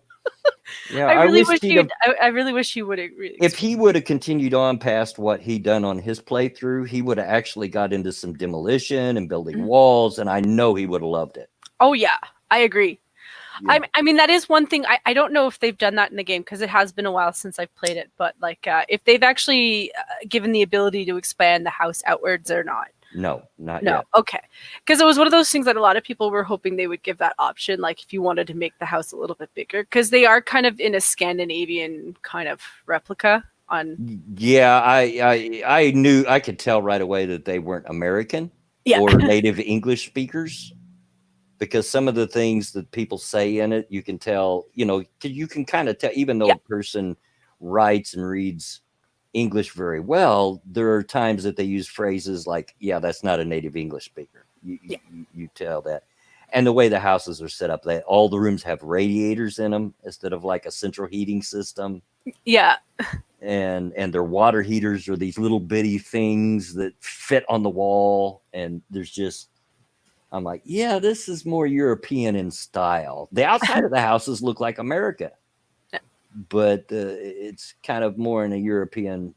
Yeah, I I really wish wish he'd have. I really wish he would have really. If he would have continued on past what he'd done on his playthrough, he would have actually got into some demolition and building walls, and I know he would have loved it. Oh yeah, I agree. Yeah. I mean, that is one thing. I don't know if they've done that in the game because it has been a while since I've played it. But like, if they've actually given the ability to expand the house outwards or not. No, not No, yet. okay. Because it was one of those things that a lot of people were hoping they would give that option, like if you wanted to make the house a little bit bigger, because they are kind of in a Scandinavian kind of replica on. Yeah, I knew, I could tell right away that they weren't American Yeah. or native English speakers, because some of the things that people say in it, you can tell, you can kind of tell, even though Yeah. a person writes and reads English very well, there are times that they use phrases like, yeah, that's not a native English speaker. You tell that. And the way the houses are set up, that all the rooms have radiators in them instead of like a central heating system. Yeah. And their water heaters are these little bitty things that fit on the wall. And there's just, I'm like, yeah, this is more European in style. The outside of the houses look like America, but it's kind of more in a European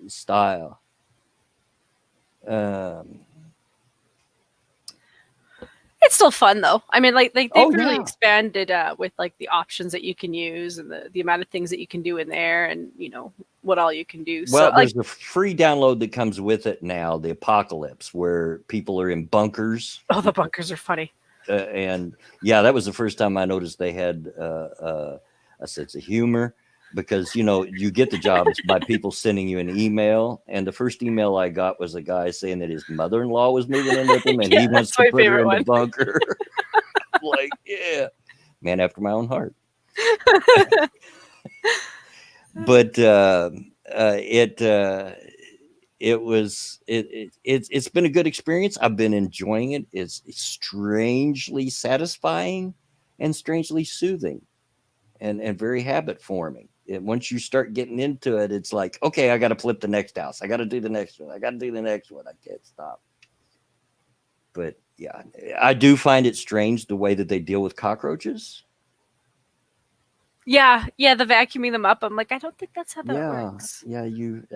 style. It's still fun though. I mean, like they've really Yeah. expanded with like the options that you can use and the amount of things that you can do in there, and what all you can do. Well, So like, there's a free download that comes with it now, the Apocalypse, where people are in bunkers. oh, the bunkers are funny. And yeah, that was the first time I noticed they had a sense of humor, because you get the jobs by people sending you an email, and the first email I got was a guy saying that his mother-in-law was moving in with him and Yeah, he wants that's to my put her favorite in the one. bunker. I'm like, yeah, man after my own heart. But it's been a good experience. I've been enjoying it. It's strangely satisfying and strangely soothing, and very habit forming. Once you start getting into it, it's like, okay, I got to flip the next house. I got to do the next one. I got to do the next one. I can't stop. But yeah, I do find it strange the way that they deal with cockroaches. Yeah, the vacuuming them up. I'm like, I don't think that's how that Yeah, works. yeah.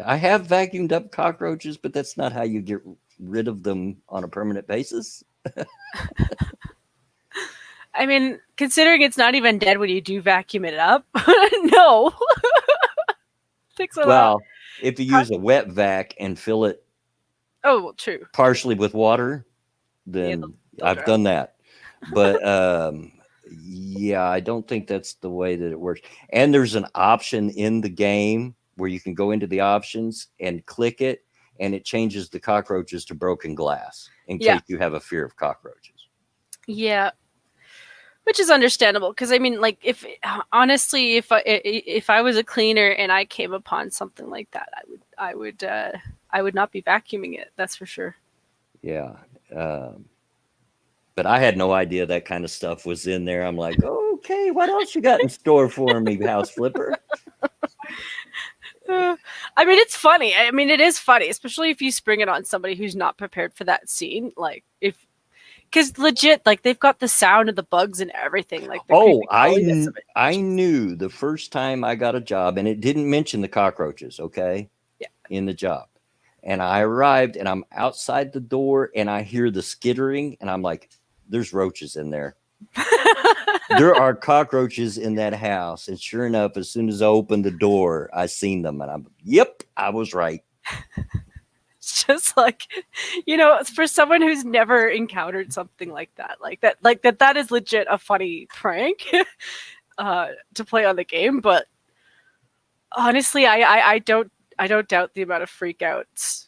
I have vacuumed up cockroaches, but that's not how you get rid of them on a permanent basis. I mean, considering it's not even dead when you do vacuum it up, no, takes a lot. Well, if you use a wet vac and fill it Oh, well, true. partially with water, Yeah, then they'll I've drown. done that. But yeah, I don't think that's the way that it works. And there's an option in the game where you can go into the options and click it, and it changes the cockroaches to broken glass in Yeah, case you have a fear of cockroaches. yeah, which is understandable because I mean, like, if honestly, if I was a cleaner and I came upon something like that, I would not be vacuuming it. That's for sure. Yeah. Um, but I had no idea that kind of stuff was in there. I'm like, okay, what else you got in store for me, House Flipper? I mean, it's funny. I mean, it is funny, especially if you spring it on somebody who's not prepared for that scene. Like, if because legit, like they've got the sound of the bugs and everything, like the Oh, creepy crawliness of it. I Jeez. knew the first time I got a job, and it didn't mention the cockroaches, okay, Yeah. in the job. And I arrived, and I'm outside the door, and I hear the skittering, and I'm like, "There's roaches in there. There are cockroaches in that house." And sure enough, as soon as I opened the door, I seen them, and I'm, yep, I was right. It's just like, for someone who's never encountered something that is legit a funny prank to play on the game. But honestly, I don't doubt the amount of freakouts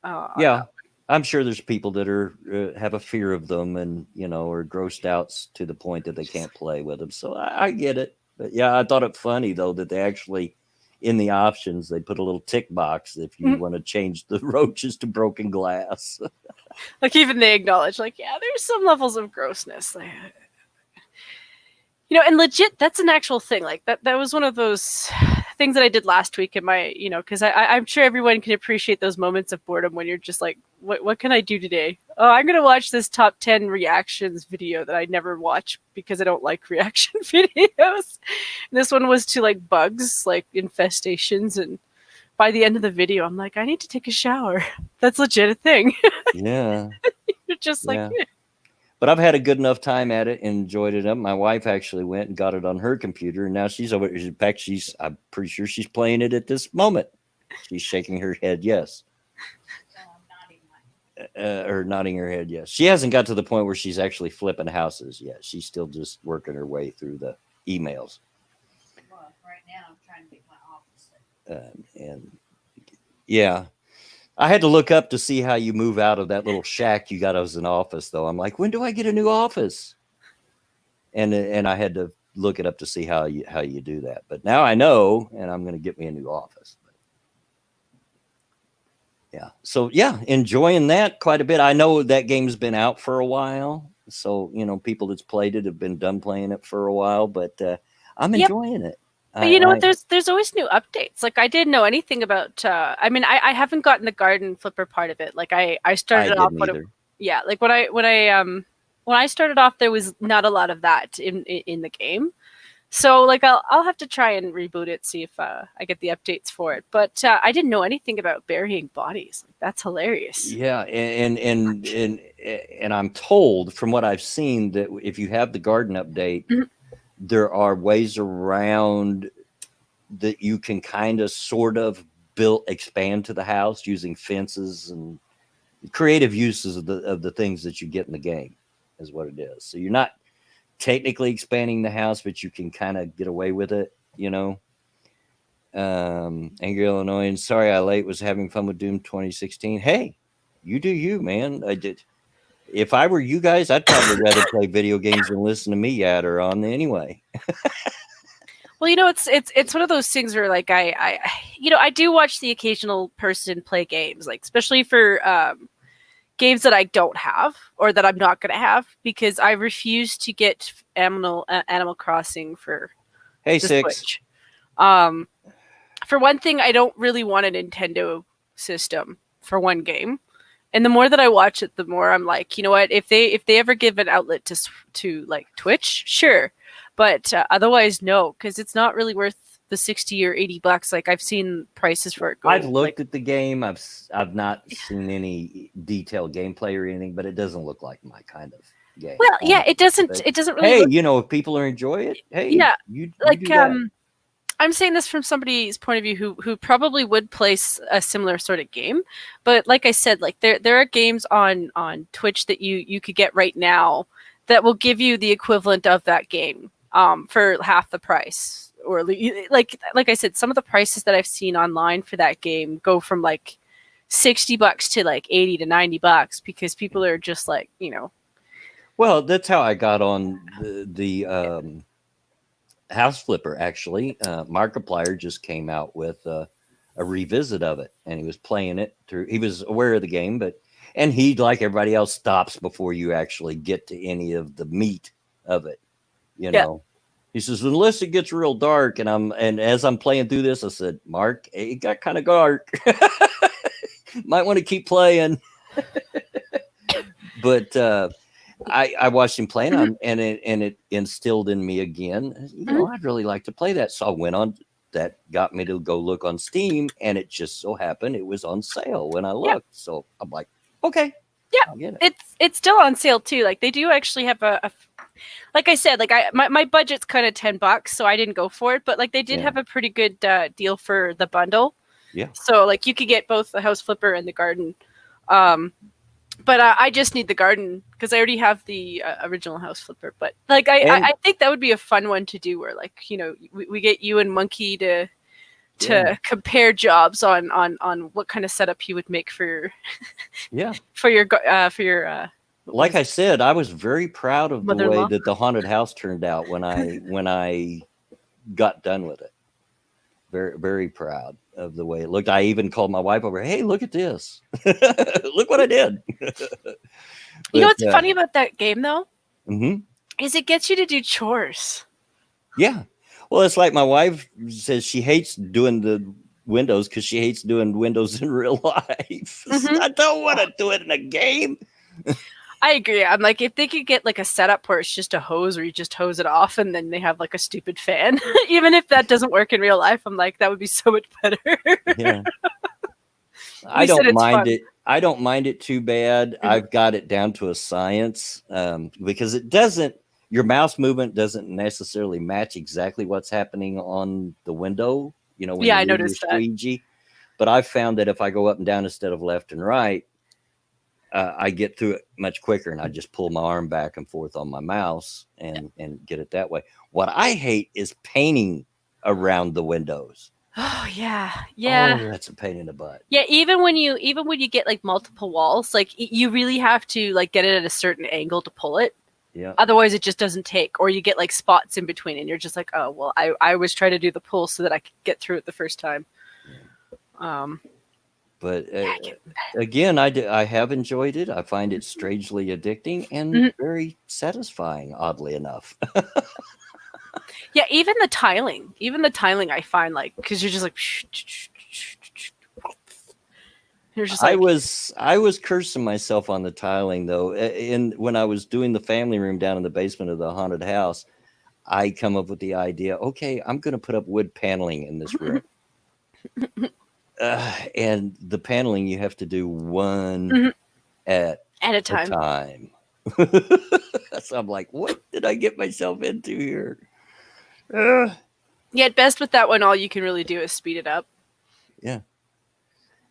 on Yeah, that. I'm sure there's people that are have a fear of them, and are grossed out to the point that they can't play with them. So I get it. But yeah, I thought it funny though that they actually in the options they put a little tick box if you want to change the roaches to broken glass. Like even they acknowledge, like, yeah, there's some levels of grossness. Like, and legit, that's an actual thing. Like that was one of those things that I did last week in my, because I'm sure everyone can appreciate those moments of boredom when you're just like, what can I do today? Oh, I'm gonna watch this top 10 reactions video that I never watch because I don't like reaction videos. And this one was to like bugs, like infestations, and by the end of the video, I'm like, I need to take a shower. That's legit a thing. Yeah, You're just like, yeah. But I've had a good enough time at it and enjoyed it up. My wife actually went and got it on her computer, and now she's over. In fact, I'm pretty sure she's playing it at this moment. She's shaking her head yes, or nodding her head yes. She hasn't got to the point where she's actually flipping houses yet. She's still just working her way through the emails. Well, right now I'm trying to make my office. And yeah, I had to look up to see how you move out of that little shack you got as an office, though. I'm like, when do I get a new office? And I had to look it up to see how you do that. But now I know, and I'm going to get me a new office. Yeah. So yeah, enjoying that quite a bit. I know that game's been out for a while, so people that's played it have been done playing it for a while. But I'm yep. enjoying it. But you know what? There's always new updates. Like I didn't know anything about. I mean, I haven't gotten the garden flipper part of it. Like I started off didn't either. yeah. Like when I started off, there was not a lot of that in the game. So like I'll have to try and reboot it, see if I get the updates for it. But I didn't know anything about burying bodies. Like that's hilarious. Yeah, and I'm told from what I've seen that if you have the garden update, there are ways around that you can kind of sort of expand to the house using fences and creative uses of the things that you get in the game is what it is. So you're not technically expanding the house, but you can kind of get away with it, Angry Illinois, and sorry I late, was having fun with Doom 2016. Hey, you do you, man. I did. If I were you guys, I'd probably rather play video games than listen to me yatter on anyway. Well, it's one of those things where like I do watch the occasional person play games, like especially for games that I don't have or that I'm not going to have because I refuse to get Animal Crossing for Hey, the Six. Switch. For one thing, I don't really want a Nintendo system for one game. And the more that I watch it, the more I'm like, you know what? If they ever give an outlet to like Twitch, sure. But otherwise, no, because it's not really worth the 60 or $80. Like I've seen prices for it go. I've looked like, at the game. I've not seen any detailed gameplay or anything, but it doesn't look like my kind of game. well, yeah, honestly. it doesn't. But It doesn't really. hey, Look, if people are enjoy it, hey, yeah, you like do that. I'm saying this from somebody's point of view who probably would play a similar sort of game, but like I said, like there are games on Twitch that you could get right now that will give you the equivalent of that game for half the price. Or like I said, some of the prices that I've seen online for that game go from like $60 to like $80 to $90 because people are just like, Well, that's how I got on the House Flipper. Actually, Markiplier just came out with a revisit of it, and he was playing it through. He was aware of the game, and he, like everybody else, stops before you actually get to any of the meat of it. You Yeah. know, he says unless it gets real dark, and as I'm playing through this, I said, Mark, it got kind of dark. Might want to keep playing. But I watched him playing, and it instilled in me again. I'd really like to play that, so I went on. That got me to go look on Steam, and it just so happened it was on sale when I looked. Yeah. So I'm like, okay, yeah, I'll get it. It's still on sale too. Like they do actually have a like I said, like my budget's kind of $10, so I didn't go for it. But like they did have a pretty good deal for the bundle. Yeah. So like you could get both the House Flipper and the Garden. But I just need the Garden because I already have the original House Flipper. But like I think that would be a fun one to do, where like we get you and Monkey to compare jobs on what kind of setup you would make for for your like I said, I was very proud of the mother-in-law. way that the haunted house turned out when I got done with it. Very, very proud of the way it looked. I even called my wife over. Hey, look at this! Look what I did. You know what's funny about that game though? Mm-hmm. Is it gets you to do chores. Yeah. Well, it's like my wife says she hates doing the windows because she hates doing windows in real life. I don't want to do it in a game. I agree. I'm like, if they could get like a setup where it's just a hose where you just hose it off and then they have like a stupid fan, even if that doesn't work in real life, I'm like, that would be so much better. Yeah. I don't mind it. I don't mind it too bad. I've got it down to a science because it doesn't, your mouse movement doesn't necessarily match exactly what's happening on the window, when I noticed that. Squeegee. But I've found that if I go up and down instead of left and right, I get through it much quicker, and I just pull my arm back and forth on my mouse and get it that way. What I hate is painting around the windows. Oh yeah. Oh, that's a pain in the butt. Yeah, even when you get like multiple walls, like you really have to like get it at a certain angle to pull it. Yeah. Otherwise, it just doesn't take, or you get like spots in between, and you're just like, oh well, I was trying to do the pull so that I could get through it the first time. Yeah. But again, I have enjoyed it. I find it strangely addicting and very satisfying, oddly enough. Yeah, even the tiling I find like, because you're just like, you're just like, I was cursing myself on the tiling though. When I was doing the family room down in the basement of the haunted house, I come up with the idea, okay, I'm going to put up wood paneling in this room. And the paneling you have to do one at a time. So I'm like, what did I get myself into here? Yeah, at best with that one, all you can really do is speed it up. Yeah.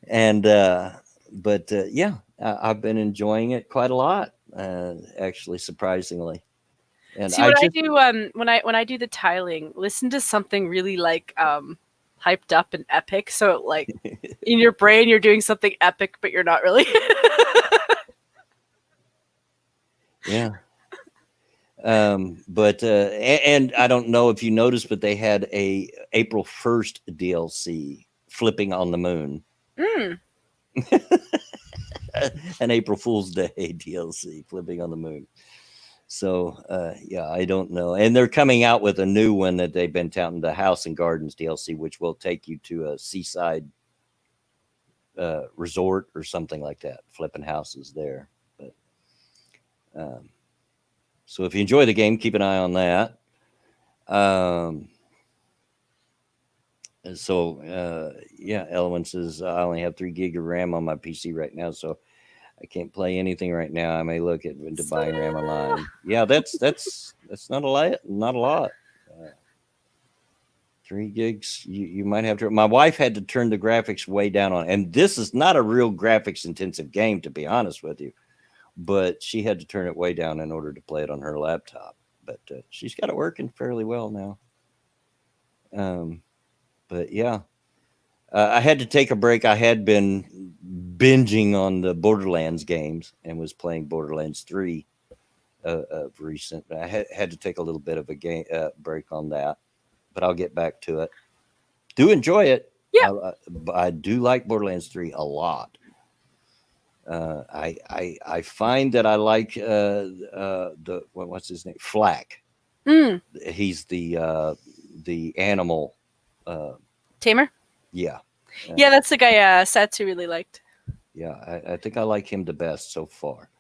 And yeah, I've been enjoying it quite a lot, actually, surprisingly. And see what I do when I do the tiling, listen to something really like hyped up and epic. So like in your brain, you're doing something epic, but you're not really. Yeah. But and I don't know if you noticed, but they had a April 1st DLC, Flipping on the Moon. An April Fool's Day DLC, Flipping on the Moon. So yeah, I don't know. And they're coming out with a new one that they've been touting, the House and Gardens DLC, which will take you to a seaside resort or something like that, flipping houses there. But so if you enjoy the game, keep an eye on that. Um, yeah, Elwin says I only have 3 gig of RAM on my PC right now, so I can't play anything right now. I may look into buying RAM online. Yeah, that's not a lot. Not a lot. 3 gigs. You might have to. My wife had to turn the graphics way down on, and this is not a real graphics intensive game, to be honest with you. But she had to turn it way down in order to play it on her laptop. But she's got it working fairly well now. But yeah, I had to take a break. I had been binging on the Borderlands games and was playing Borderlands 3 of recent. I had to take a little bit of a game break on that, but I'll get back to it. Do enjoy it. Yeah. I do like Borderlands 3 a lot. I find that I like the what's his name, Flack. Mm. He's the animal. Tamer. Yeah. Yeah, that's the guy Satsu really liked. Yeah, I think I like him the best so far.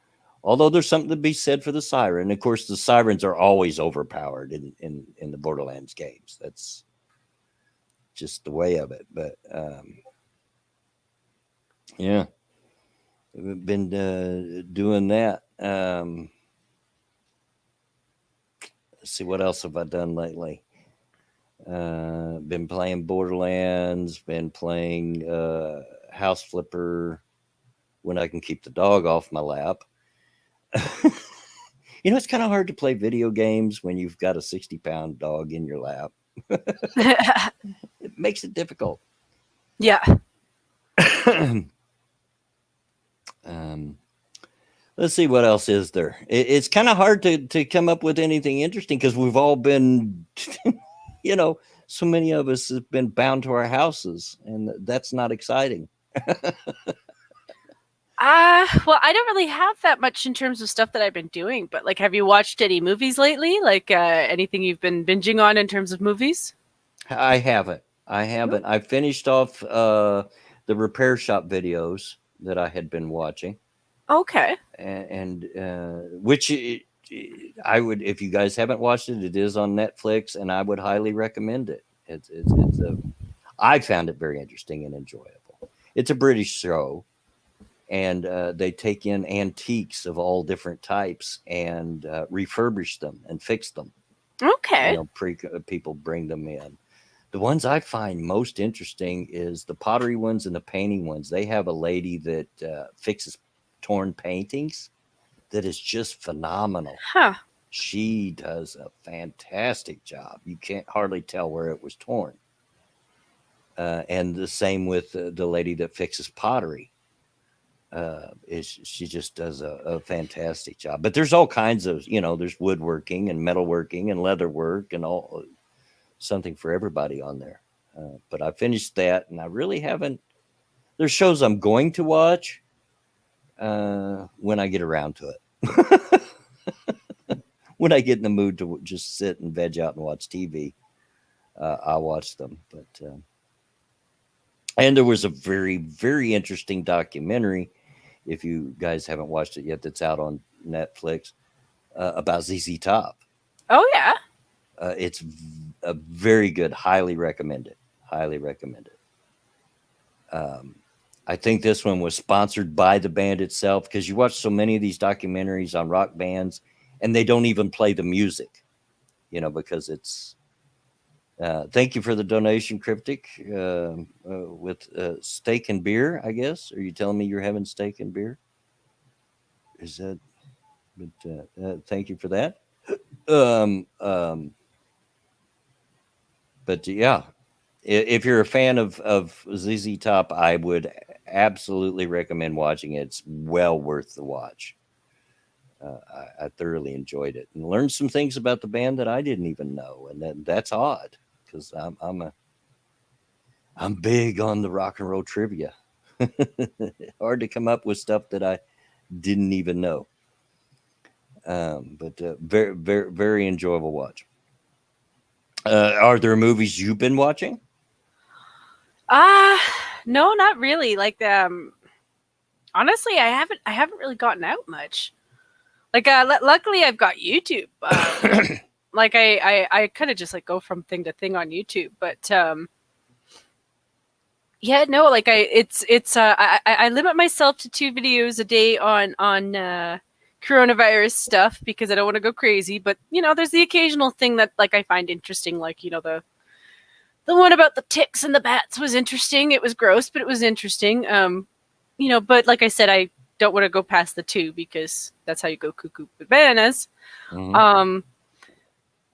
Although there's something to be said for the siren. Of course, the sirens are always overpowered in the Borderlands games. That's just the way of it. But yeah, we've been doing that. Let's see, what else have I done lately? Been playing Borderlands. Been playing House Flipper when I can keep the dog off my lap. You know, it's kind of hard to play video games when you've got a 60-pound dog in your lap. It makes it difficult. Yeah. Let's see, what else is there. It's kind of hard to come up with anything interesting because we've all been, you know, so many of us have been bound to our houses, and that's not exciting. Well, I don't really have that much in terms of stuff that I've been doing, but like, have you watched any movies lately? Like, anything you've been binging on in terms of movies? I haven't. I finished off the repair shop videos that I had been watching. Okay. And which I would, if you guys haven't watched it, it is on Netflix, and I would highly recommend it. I found it very interesting and enjoyable. It's a British show, and they take in antiques of all different types and refurbish them and fix them. Okay. You know, people bring them in. The ones I find most interesting is the pottery ones and the painting ones. They have a lady that fixes torn paintings that is just phenomenal. Huh. She does a fantastic job. You can't hardly tell where it was torn. And the same with the lady that fixes pottery. She just does a fantastic job. But there's all kinds of, you know, there's woodworking and metalworking and leather work and all, something for everybody on there. But I finished that, and I really haven't. There's shows I'm going to watch when I get around to it. When I get in the mood to just sit and veg out and watch TV, I'll watch them. But and there was a very, very interesting documentary, if you guys haven't watched it yet, that's out on Netflix about ZZ Top. Oh yeah. It's a very good. Highly recommend it. Highly recommend it. I think this one was sponsored by the band itself, because you watch so many of these documentaries on rock bands and they don't even play the music, you know, because it's. Thank you for the donation, Cryptic, with steak and beer, I guess. Are you telling me you're having steak and beer? Is that? But thank you for that. But yeah, if you're a fan of ZZ Top, I would absolutely recommend watching it. It's well worth the watch. I thoroughly enjoyed it and learned some things about the band that I didn't even know, and that's odd because I'm big on the rock and roll trivia. Hard to come up with stuff that I didn't even know. But very, very, very enjoyable watch. Are there movies you've been watching? No, not really. Like, honestly, I haven't really gotten out much. Like, luckily I've got YouTube. like I kind of just like go from thing to thing on YouTube, but yeah, no, like I limit myself to 2 videos a day on coronavirus stuff because I don't want to go crazy. But there's the occasional thing that like I find interesting, like the one about the ticks and the bats was interesting. It was gross, but it was interesting. But like I said, I don't want to go past the 2 because that's how you go cuckoo bananas. Mhm.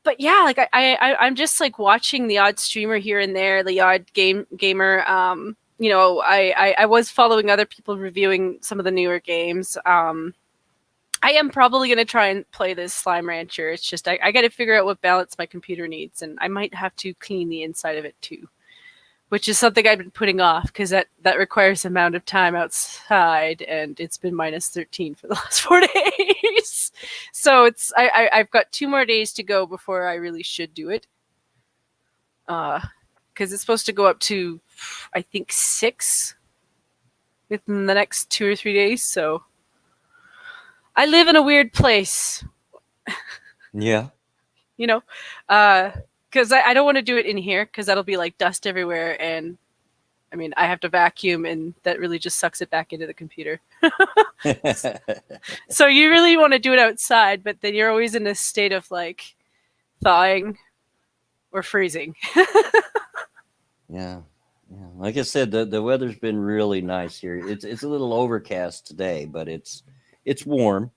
But yeah, like I'm just like watching the odd streamer here and there, the odd gamer. I was following other people reviewing some of the newer games. I am probably going to try and play this Slime Rancher. It's just I got to figure out what balance my computer needs, and I might have to clean the inside of it too, which is something I've been putting off because that requires an amount of time outside, and it's been -13 for the last 4 days. So I've got 2 more days to go before I really should do it. Because it's supposed to go up to, I think, 6 within the next 2 or 3 days. So I live in a weird place, Yeah. because I don't want to do it in here because that'll be like dust everywhere, and I mean I have to vacuum, and that really just sucks it back into the computer. So you really want to do it outside, but then you're always in a state of like thawing or freezing. Yeah. Yeah. Like I said, the weather's been really nice here. It's a little overcast today, but it's warm.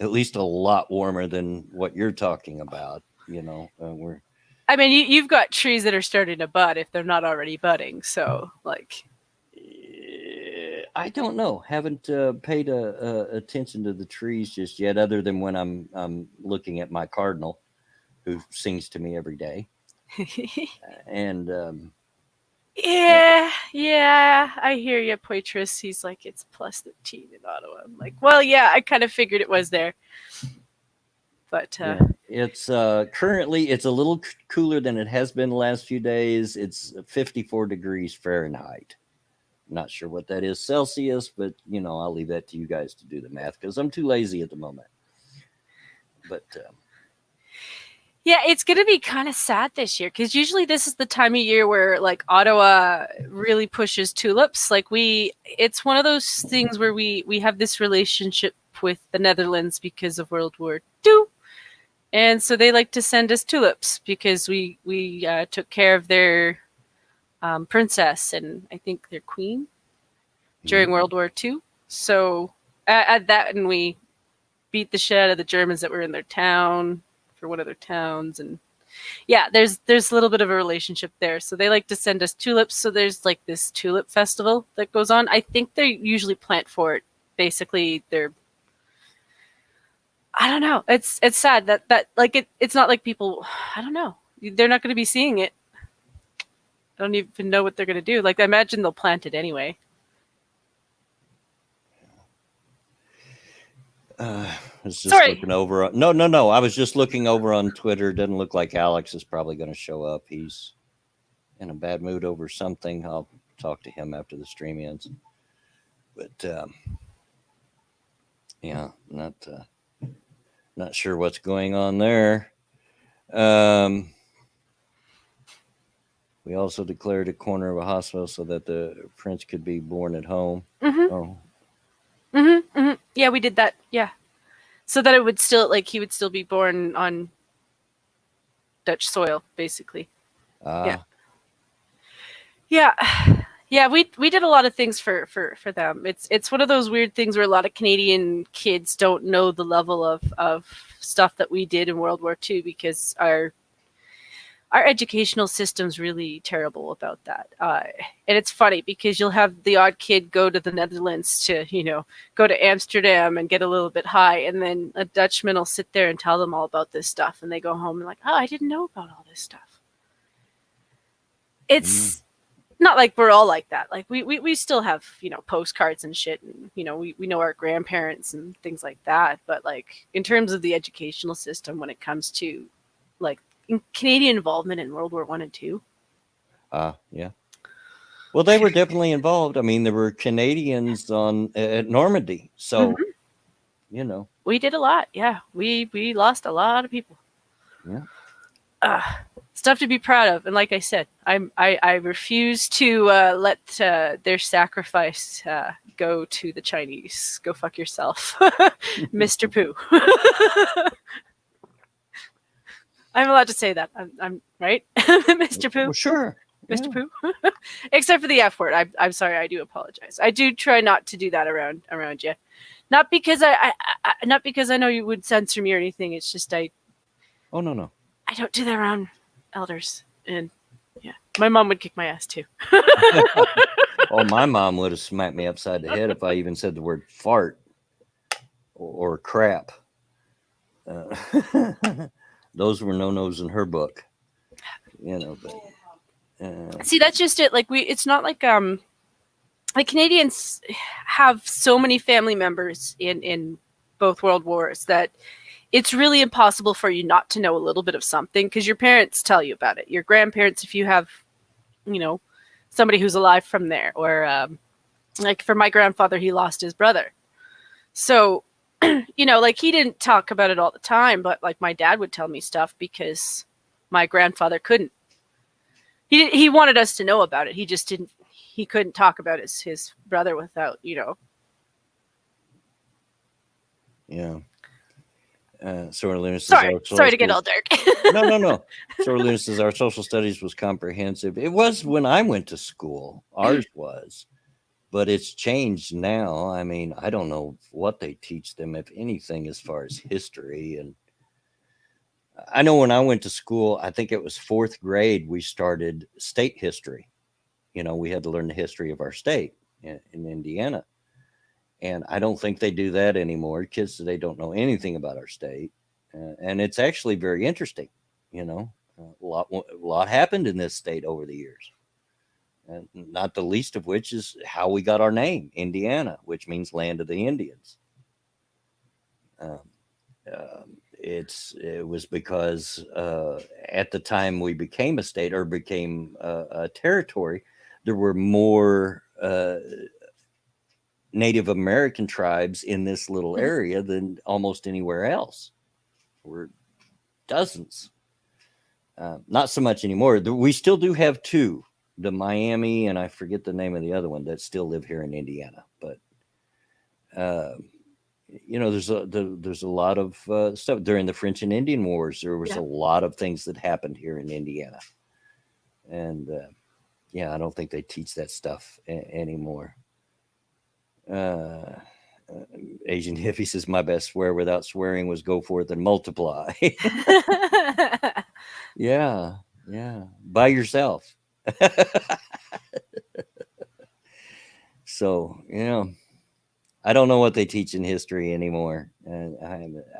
At least a lot warmer than what you're talking about. We're I mean, you've got trees that are starting to bud if they're not already budding. So like, I don't know. Haven't paid attention to the trees just yet, other than when I'm looking at my cardinal, who sings to me every day, and yeah, I hear you, Poitras. He's like, it's +13 in Ottawa. I'm like, well, yeah, I kind of figured it was there. But yeah, it's currently it's a little cooler than it has been the last few days. It's 54 degrees Fahrenheit. Not sure what that is Celsius, but I'll leave that to you guys to do the math because I'm too lazy at the moment. But yeah, it's going to be kind of sad this year because usually this is the time of year where like Ottawa really pushes tulips. Like it's one of those things where we have this relationship with the Netherlands because of World War II. And so they like to send us tulips because we took care of their princess and I think their queen during World War II. So add that, and we beat the shit out of the Germans that were in their town for one of their towns, and yeah, there's a little bit of a relationship there. So they like to send us tulips. So there's like this tulip festival that goes on. I think they usually plant for it. Basically, I don't know. It's sad that like it's not like people. I don't know. They're not going to be seeing it. I don't even know what they're going to do. Like I imagine they'll plant it anyway. I was just Sorry. looking over. No. I was just looking over on Twitter. Doesn't look like Alex is probably going to show up. He's in a bad mood over something. I'll talk to him after the stream ends. But yeah, not sure what's going on there. We also declared a corner of a hospital so that the prince could be born at home. Mm-hmm. Oh, Mm-hmm. Yeah, we did that. Yeah, so that it would still like he would still be born on Dutch soil, basically. Yeah. Yeah. We did a lot of things for them. It's one of those weird things where a lot of Canadian kids don't know the level of stuff that we did in World War II because our educational system's really terrible about that. And it's funny because you'll have the odd kid go to the Netherlands to, go to Amsterdam and get a little bit high. And then a Dutchman will sit there and tell them all about this stuff. And they go home and like, oh, I didn't know about all this stuff. It's not like we're all like that. Like we still have, postcards and shit. And, we know our grandparents and things like that. But like in terms of the educational system, when it comes to like Canadian involvement in World War I and II. Yeah. Well, they were definitely involved. I mean, there were Canadians at Normandy, so you know. We did a lot. Yeah, we lost a lot of people. Yeah. uh, Stuff to be proud of. And like I said, I refuse to let their sacrifice go to the Chinese. Go fuck yourself, Mr. Pooh. I'm allowed to say that. I'm right, Mr. Pooh. Well, sure. Mr. Yeah. Pooh. Except for the F word. I'm sorry. I do apologize. I do try not to do that around you. Not because not because I know you would censor me or anything. It's just Oh, no, no. I don't do that around elders. And yeah, my mom would kick my ass too. Oh, my mom would have smacked me upside the head if I even said the word fart or crap. Those were no-nos in her book, you know. But See, that's just it. Like it's not like Canadians have so many family members in both world wars that it's really impossible for you not to know a little bit of something because your parents tell you about it. Your grandparents, if you have, you know, somebody who's alive from there, or like for my grandfather, he lost his brother. So, you know, like he didn't talk about it all the time, but like my dad would tell me stuff because my grandfather couldn't. He wanted us to know about it. He just didn't. He couldn't talk about his brother without, you know. yeah. Sora Luna says Sorry, our sorry to get all social. dark. No, no, no. Sora Luna says our social studies was comprehensive. It was when I went to school. Ours was, but it's changed now. I mean, I don't know what they teach them, if anything, as far as history. And I know when I went to school, I think it was fourth grade, we started state history. You know, we had to learn the history of our state in Indiana. And I don't think they do that anymore. Kids today don't know anything about our state, and it's actually very interesting. You know, a lot happened in this state over the years, and not the least of which is how we got our name, Indiana, which means land of the Indians. Um, it was because at the time we became a state or became a territory, there were more Native American tribes in this little area than almost anywhere else. We're dozens. Not so much anymore. We still do have two, the Miami and I forget the name of the other one that still live here in Indiana. But uh, you know, there's a lot of stuff during the French and Indian Wars. There was Yeah. a lot of things that happened here in Indiana, and yeah, I don't think they teach that stuff anymore. Uh, Asian hippie says, "My best swear without swearing was go forth and multiply." Yeah, yeah, by yourself. So yeah, I don't know what they teach in history anymore, and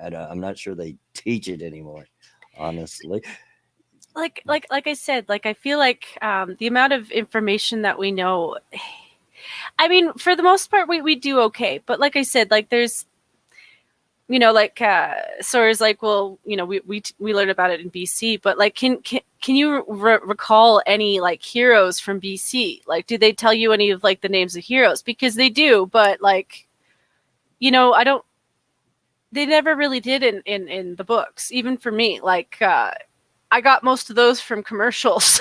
I'm not sure they teach it anymore, honestly. like I said, like I feel like the amount of information that we know, I mean, for the most part, we do okay. But like I said, like there's, you know, like Sora's like, well, you know, we learned about it in BC, but like, can you recall any like heroes from BC? Like, do they tell you any of like the names of heroes? Because they do, but like, you know, I don't. They never really did in the books, even for me. Like, I got most of those from commercials.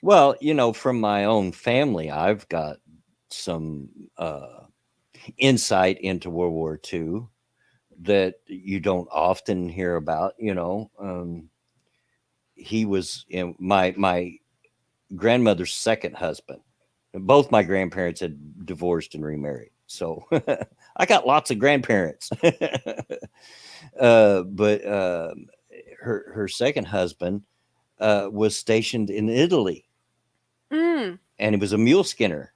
Well, you know, from my own family, I've got some insight into World War II that you don't often hear about. You know, he was in my grandmother's second husband. Both my grandparents had divorced and remarried, so I got lots of grandparents. But her second husband was stationed in Italy, Mm. and he was a mule skinner.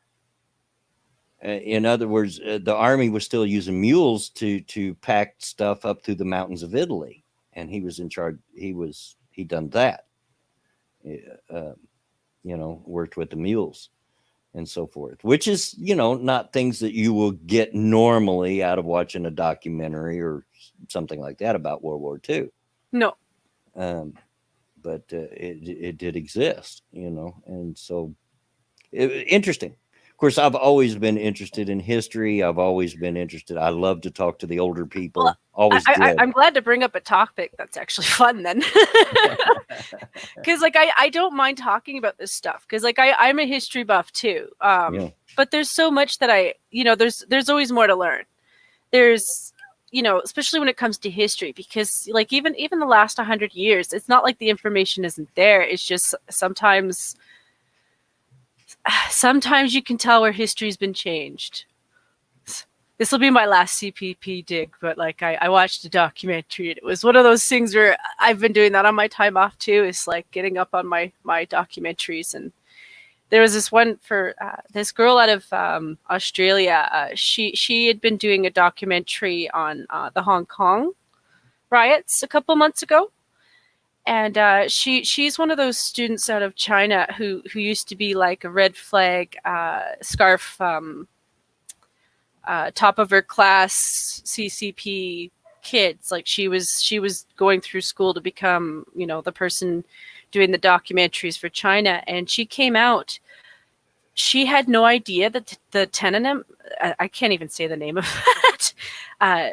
In other words, the army was still using mules to pack stuff up through the mountains of Italy, and he was in charge. He done that. Uh, you know, worked with the mules and so forth, which is, you know, not things that you will get normally out of watching a documentary or something like that about World War II. No. Um, but it did exist, you know, and so interesting. course, I've always been interested in history. I've always been interested. I love to talk to the older Well, people. Always did. I'm glad to bring up a topic that's actually fun then. Because like I don't mind talking about this stuff because like I'm a history buff too. Yeah. But there's so much that there's always more to learn. There's especially when it comes to history, because like even the last 100 years, it's not like the information isn't there. It's just sometimes you can tell where history's been changed. This will be my last CPP dig, but like I watched a documentary and it was one of those things where I've been doing that on my time off too. Is like getting up on my documentaries. And there was this one for this girl out of Australia. She had been doing a documentary on the Hong Kong riots a couple months ago. And she's one of those students out of China who used to be like a red flag scarf top of her class CCP kids. Like she was going through school to become the person doing the documentaries for China, and she came out. She had no idea that the Tiananmen, I can't even say the name of that,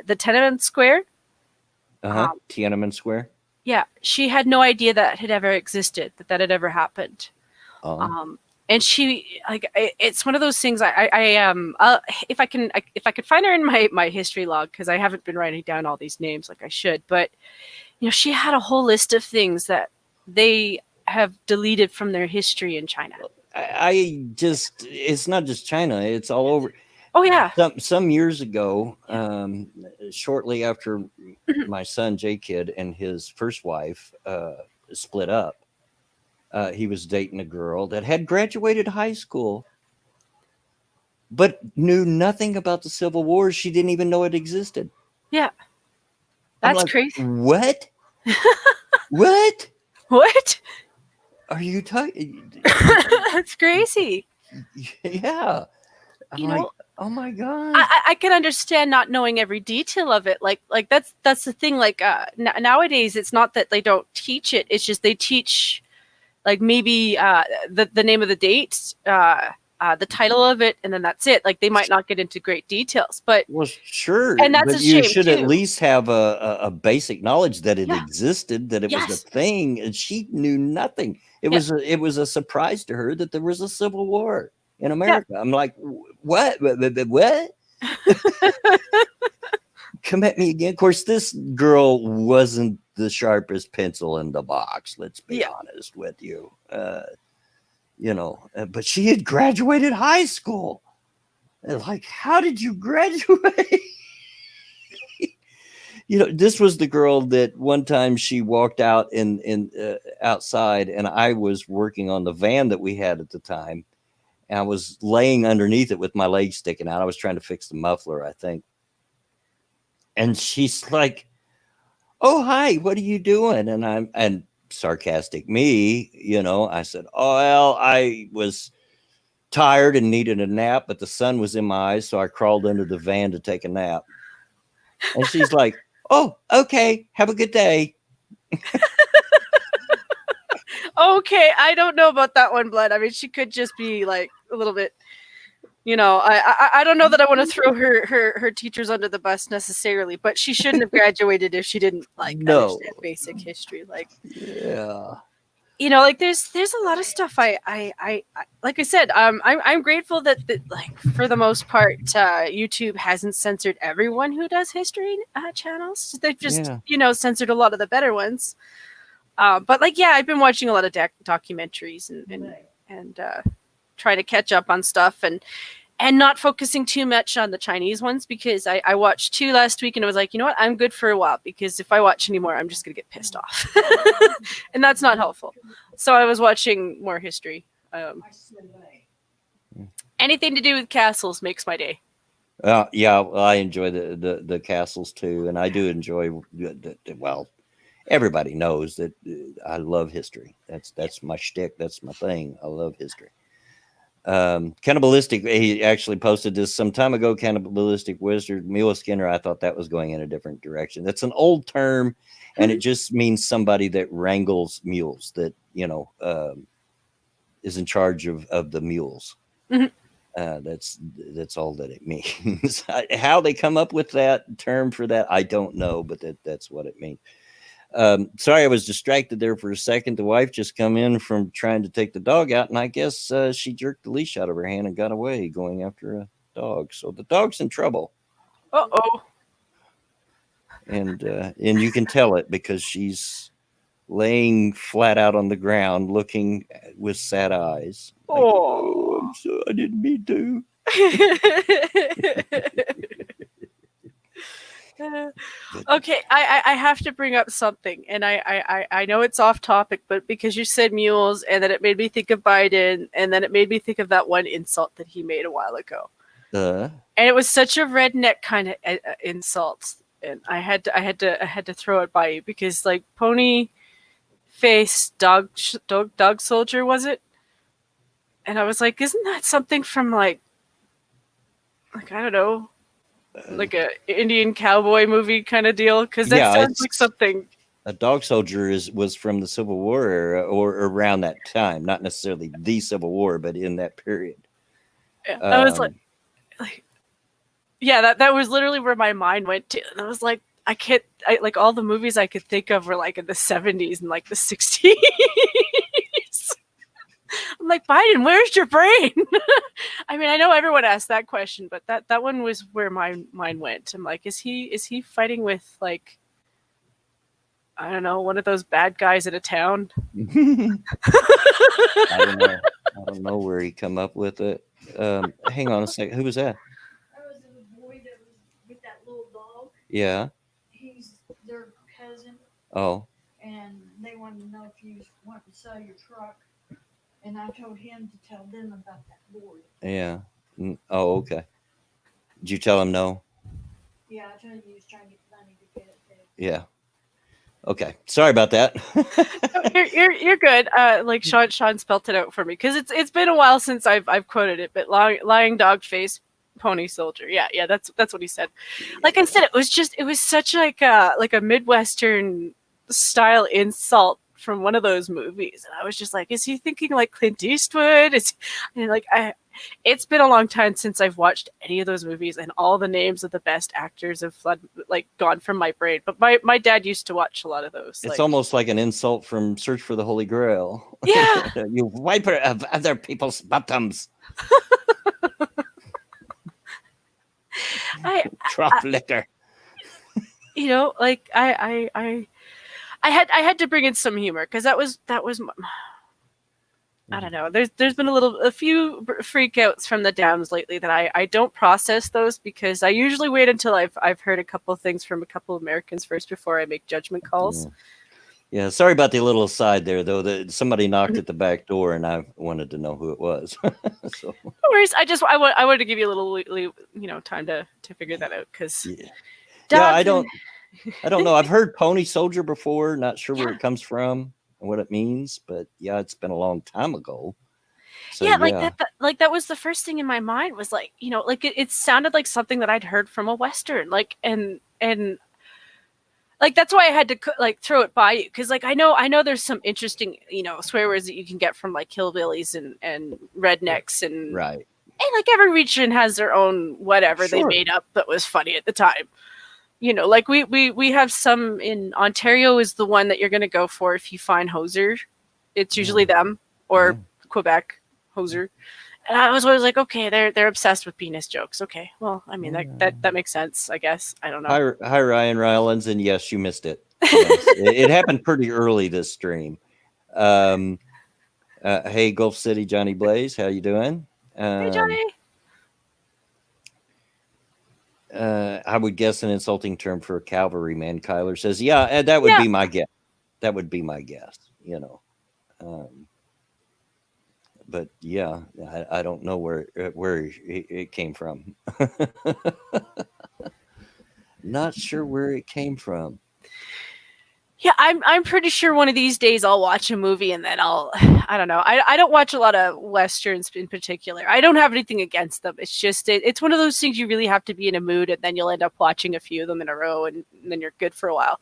the Tiananmen Square. Tiananmen Square. Yeah, she had no idea that had ever existed, that had ever happened. And she it's one of those things. If I could find her in my history log, because I haven't been writing down all these names like I should, but she had a whole list of things that they have deleted from their history in China. It's not just China, it's all over. Oh yeah. Some years ago, shortly after my son J Kid and his first wife split up, he was dating a girl that had graduated high school but knew nothing about the Civil War. She didn't even know it existed. Yeah. That's like, crazy. What? What? What? Are you talking? That's crazy. Yeah. I'm like, oh my God. I can understand not knowing every detail of it. Like that's the thing. Like nowadays, it's not that they don't teach it. It's just they teach like maybe the name of the date, the title of it, and then that's it. Like they might not get into great details, but well, sure. And that's but a you shame should too. at least have a basic knowledge that it Yeah. existed, that it was a Yes. thing, and she knew nothing. It was a surprise to her that there was a Civil War in America. I'm like, what? What? Come at me again. Of course, this girl wasn't the sharpest pencil in the box. Let's be honest with you. But she had graduated high school. And like, how did you graduate? This was the girl that one time she walked out in outside, and I was working on the van that we had at the time. And I was laying underneath it with my legs sticking out. I was trying to fix the muffler, I think. And she's like, "Oh, hi, what are you doing?" And sarcastic me, I said, "Oh, well, I was tired and needed a nap, but the sun was in my eyes, so I crawled under the van to take a nap." And she's like, "Oh, okay, have a good day." Okay, I don't know about that one, Blood. I mean, she could just be like a little bit, I don't know that I want to throw her teachers under the bus necessarily, but she shouldn't have graduated if she didn't understand basic history. Like, yeah, like there's a lot of stuff. I like I said, I'm grateful that like for the most part, YouTube hasn't censored everyone who does history channels. They've just censored a lot of the better ones. But like, I've been watching a lot of documentaries and try to catch up on stuff and not focusing too much on the Chinese ones, because I watched 2 last week and I was like, you know what, I'm good for a while, because if I watch anymore, I'm just gonna get pissed off, and that's not helpful. So I was watching more history. Anything to do with castles makes my day. Yeah, well, I enjoy the castles too, and I do enjoy. Well, everybody knows that I love history. That's my shtick. That's my thing. I love history. Cannibalistic, he actually posted this some time ago. Cannibalistic wizard, mule skinner. I thought that was going in a different direction. That's an old term, and it just means somebody that wrangles mules, that is in charge of the mules. That's all that it means. How they come up with that term for that, I don't know, but that's what it means. Sorry, I was distracted there for a second. The wife just come in from trying to take the dog out, and I guess she jerked the leash out of her hand and got away, going after a dog. So the dog's in trouble, Uh-oh. and you can tell it because she's laying flat out on the ground, looking with sad eyes. Like, oh, I'm so I didn't mean to. Okay, I have to bring up something, and I know it's off topic, but because you said mules, and then it made me think of Biden, and then it made me think of that one insult that he made a while ago, and it was such a redneck kind of insult, and I had to throw it by you because like pony face dog soldier, was it? And I was like, isn't that something from like I don't know, like a Indian cowboy movie kind of deal? Because that sounds like something. A dog soldier was from the Civil War era or around that time, not necessarily the Civil War, but in that period. Yeah, I was like, yeah, that was literally where my mind went to, and I was like, like all the movies I could think of were like in the 70s and like the 60s. I'm like, Biden, where's your brain? I mean, I know everyone asked that question, but that one was where my mind went. I'm like, is he fighting with like, I don't know, one of those bad guys in a town? I don't know where he come up with it. Hang on a second. Who was that? That was the boy that was with that little dog. Yeah. He's their cousin. Oh. And they wanted to know if you want to sell your truck. And I told him to tell them about that board. Yeah. Oh, okay. Did you tell him no? Yeah, I told him he was trying to get money to get it fixed. Yeah. Okay. Sorry about that. you're good. Like Sean spelt it out for me because it's been a while since I've quoted it. But lying dog face pony soldier. Yeah. That's what he said. Like I said, it was such like a Midwestern style insult from one of those movies, and I was just like, is he thinking like Clint Eastwood? It's been a long time since I've watched any of those movies, and all the names of the best actors have gone from my brain. But my dad used to watch a lot of those. It's almost like an insult from Search for the Holy Grail. Yeah. You wiper of other people's bottoms. Drop liquor. You know, like I had to bring in some humor because that was I don't know. There's been a few freakouts from the Downs lately that I don't process those because I usually wait until I've heard a couple of things from a couple of Americans first before I make judgment calls. Yeah, sorry about the little aside there though. That somebody knocked at the back door and I wanted to know who it was. So. No worries. I wanted to give you a little time to figure that out because I don't know. I've heard pony soldier before. Not sure where it comes from and what it means, but yeah, it's been a long time ago. So, that was the first thing in my mind was like, like it sounded like something that I'd heard from a Western, like, and like, that's why I had to like throw it by you. Cause like, I know there's some interesting, swear words that you can get from like hillbillies and rednecks and right. And like every region has their own whatever they made up that was funny at the time. Like we have some in Ontario is the one that you're going to go for if you find hoser. It's usually them or Quebec hoser. And I was always like, okay, they're obsessed with penis jokes. Okay, well, I mean that makes sense, I guess. I don't know. Hi Ryan Rylands, and yes, you missed it. Yes, it happened pretty early this stream. Hey, Gulf City Johnny Blaze, how you doing? Hey Johnny. I would guess an insulting term for a cavalryman. Kyler says, "Yeah, that would be my guess. That would be my guess." But yeah, I don't know where it came from. Not sure where it came from. Yeah, I'm pretty sure one of these days I'll watch a movie and then I don't know. I don't watch a lot of Westerns in particular. I don't have anything against them. It's just, it's one of those things you really have to be in a mood and then you'll end up watching a few of them in a row and then you're good for a while.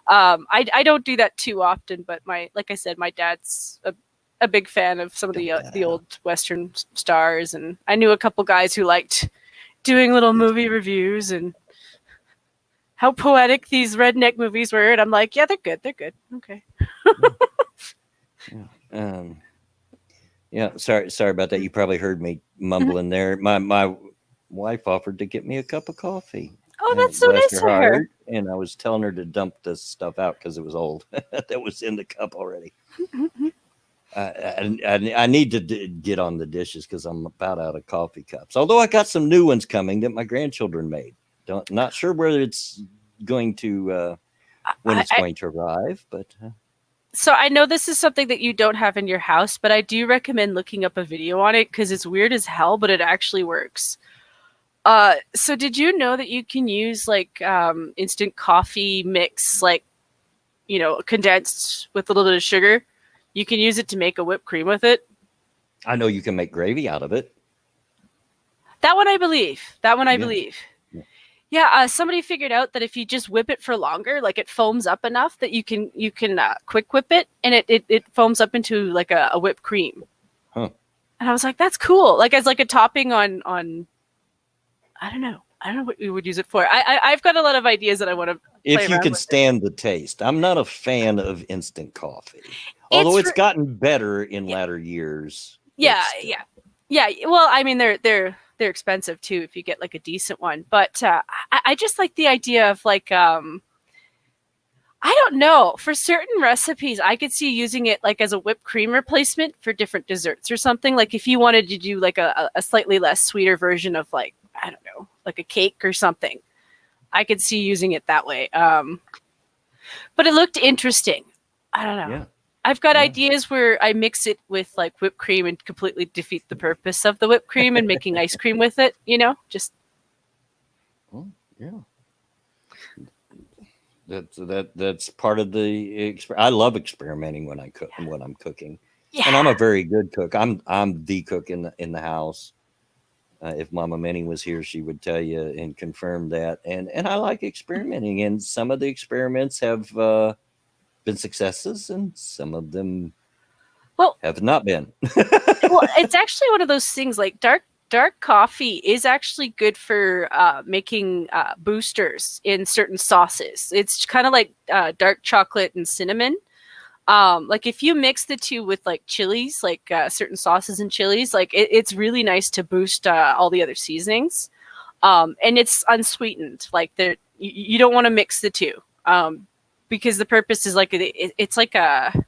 I don't do that too often, but like I said, my dad's a big fan of some of Dump that the out. old Western stars, and I knew a couple guys who liked doing little movie reviews and how poetic these redneck movies were. And I'm like, yeah, they're good. They're good. Okay. Yeah. Yeah. Sorry about that. You probably heard me Mhm. mumbling there. My wife offered to get me a cup of coffee. Oh, that's so Bless nice her of her. heart. And I was telling her to dump this stuff out because it was old. That was in the cup already. I need to get on the dishes because I'm about out of coffee cups. Although I got some new ones coming that my grandchildren made. Not sure whether it's going to when it's I, going to arrive, but so I know this is something that you don't have in your house, but I do recommend looking up a video on it because it's weird as hell, but it actually works. So did you know that you can use like instant coffee mix, like condensed with a little bit of sugar? You can use it to make a whipped cream with it. I know you can make gravy out of it. That one I believe. That one I Yeah. believe. Yeah. Yeah, somebody figured out that if you just whip it for longer, like it foams up enough that you can quick whip it, and it foams up into like a whipped cream. Huh. And I was like, that's cool. Like as like a topping on I don't know. I don't know what we would use it for. I've got a lot of ideas that I want to play If you around can with. stand the taste. I'm not a fan of instant coffee. It's Although it's for, gotten better in yeah, latter years. but yeah, still. yeah. Well, I mean they're expensive too if you get like a decent one. But I just like the idea of like I don't know. For certain recipes, I could see using it like as a whipped cream replacement for different desserts or something. Like if you wanted to do like a slightly less sweeter version of like, I don't know, like a cake or something. I could see using it that way. But it looked interesting. I don't know. Yeah. I've got Yeah. ideas where I mix it with like whipped cream and completely defeat the purpose of the whipped cream and making ice cream with it, just Well, yeah. That's part of the. I love experimenting when I cook when I'm cooking, and I'm yeah. a very good cook. I'm the cook in the house. If Mama Minnie was here, she would tell you and confirm that. And I like experimenting, and some of the experiments have been successes, and some of them Well, have not been. it's actually one of those things like dark coffee is actually good for making boosters in certain sauces. It's kind of like dark chocolate and cinnamon. Like if you mix the two with like chilies, like certain sauces and chilies, like it's really nice to boost all the other seasonings. And it's unsweetened. Like you don't want to mix the two because the purpose is like it's like a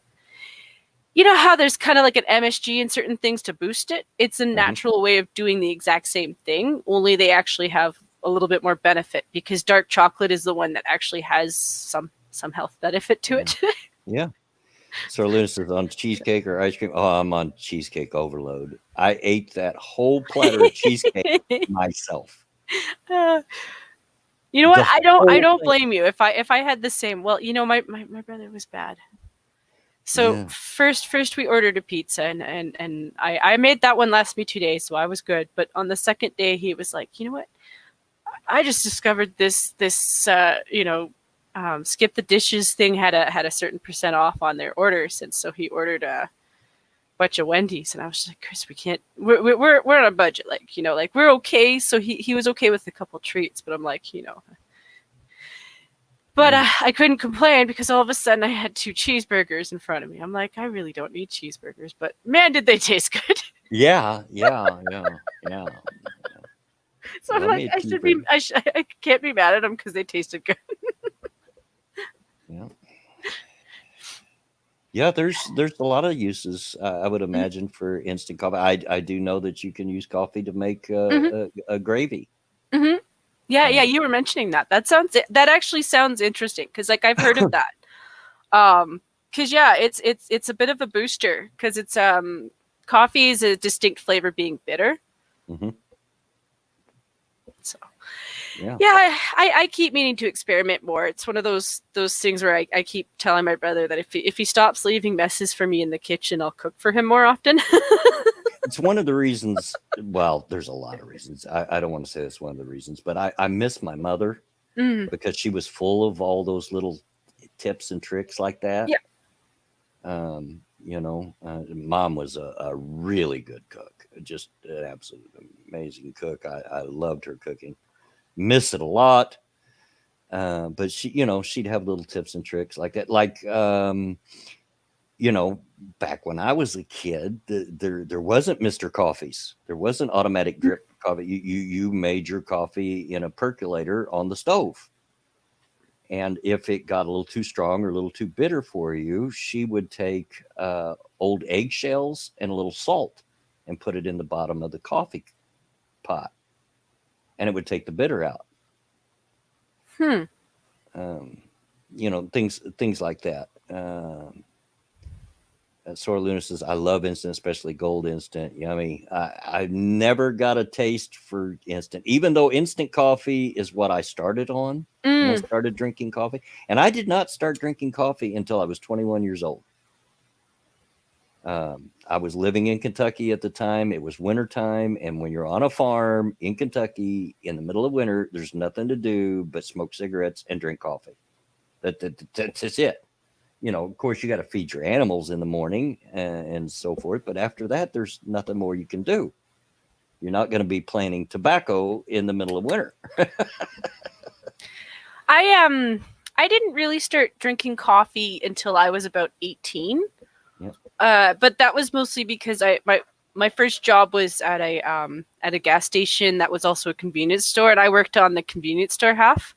how there's kind of like an MSG in certain things to boost it. It's a natural way of doing the exact same thing, only they actually have a little bit more benefit because dark chocolate is the one that actually has some health benefit to it. Yeah. So Linus is on cheesecake or ice cream. Oh, I'm on cheesecake overload. I ate that whole platter of cheesecake myself. Uh, you know what? The I whole don't thing. blame you. If I had the same, well, my brother was bad. So Yeah. first we ordered a pizza and I made that one last me 2 days, so I was good. But on the second day, he was like, you know what? I just discovered this skip the dishes thing had a certain percent off on their orders, and so he ordered a bunch of Wendy's, and I was just like, Chris, we can't. We're on a budget, like we're okay. So he was okay with a couple treats, but I'm like, But I couldn't complain because all of a sudden I had 2 cheeseburgers in front of me. I'm like, I really don't need cheeseburgers, but man, did they taste good. Yeah. So I'm Love me like, a cheeseburger. I can't be mad at them because they tasted good. Yeah. Yeah, there's a lot of uses I would imagine for instant coffee. I do know that you can use coffee to make a gravy. Mm-hmm. Yeah, you were mentioning that. That actually sounds interesting because like I've heard of that. Because yeah, it's a bit of a booster because it's coffee is a distinct flavor being bitter. Mm-hmm. So Yeah. yeah, I keep meaning to experiment more. It's one of those things where I keep telling my brother that if he stops leaving messes for me in the kitchen, I'll cook for him more often. It's one of the reasons. Well, there's a lot of reasons. I don't want to say that's one of the reasons, but I miss my mother Mm. because she was full of all those little tips and tricks like that. Yeah. Mom was a really good cook, just an absolute amazing cook. I loved her cooking. Miss it a lot. But she'd have little tips and tricks like that. Like, you know, back when I was a kid, there wasn't Mr. Coffees. There wasn't automatic drip coffee. You made your coffee in a percolator on the stove. And if it got a little too strong or a little too bitter for you, she would take old eggshells and a little salt and put it in the bottom of the coffee pot, and it would take the bitter out. Hmm. Um, things like that. Sora Luna says, "I love instant, especially gold instant. Yummy." I never got a taste for instant, even though instant coffee is what I started on when I Mm. started drinking coffee. And I did not start drinking coffee until I was 21 years old. I was living in Kentucky at the time. It was winter time, and when you're on a farm in Kentucky in the middle of winter, there's nothing to do but smoke cigarettes and drink coffee. That's it. Of course, you got to feed your animals in the morning and so forth. But after that, there's nothing more you can do. You're not going to be planting tobacco in the middle of winter. I didn't really start drinking coffee until I was about 18. Yep. But that was mostly because my first job was at a gas station that was also a convenience store, and I worked on the convenience store half.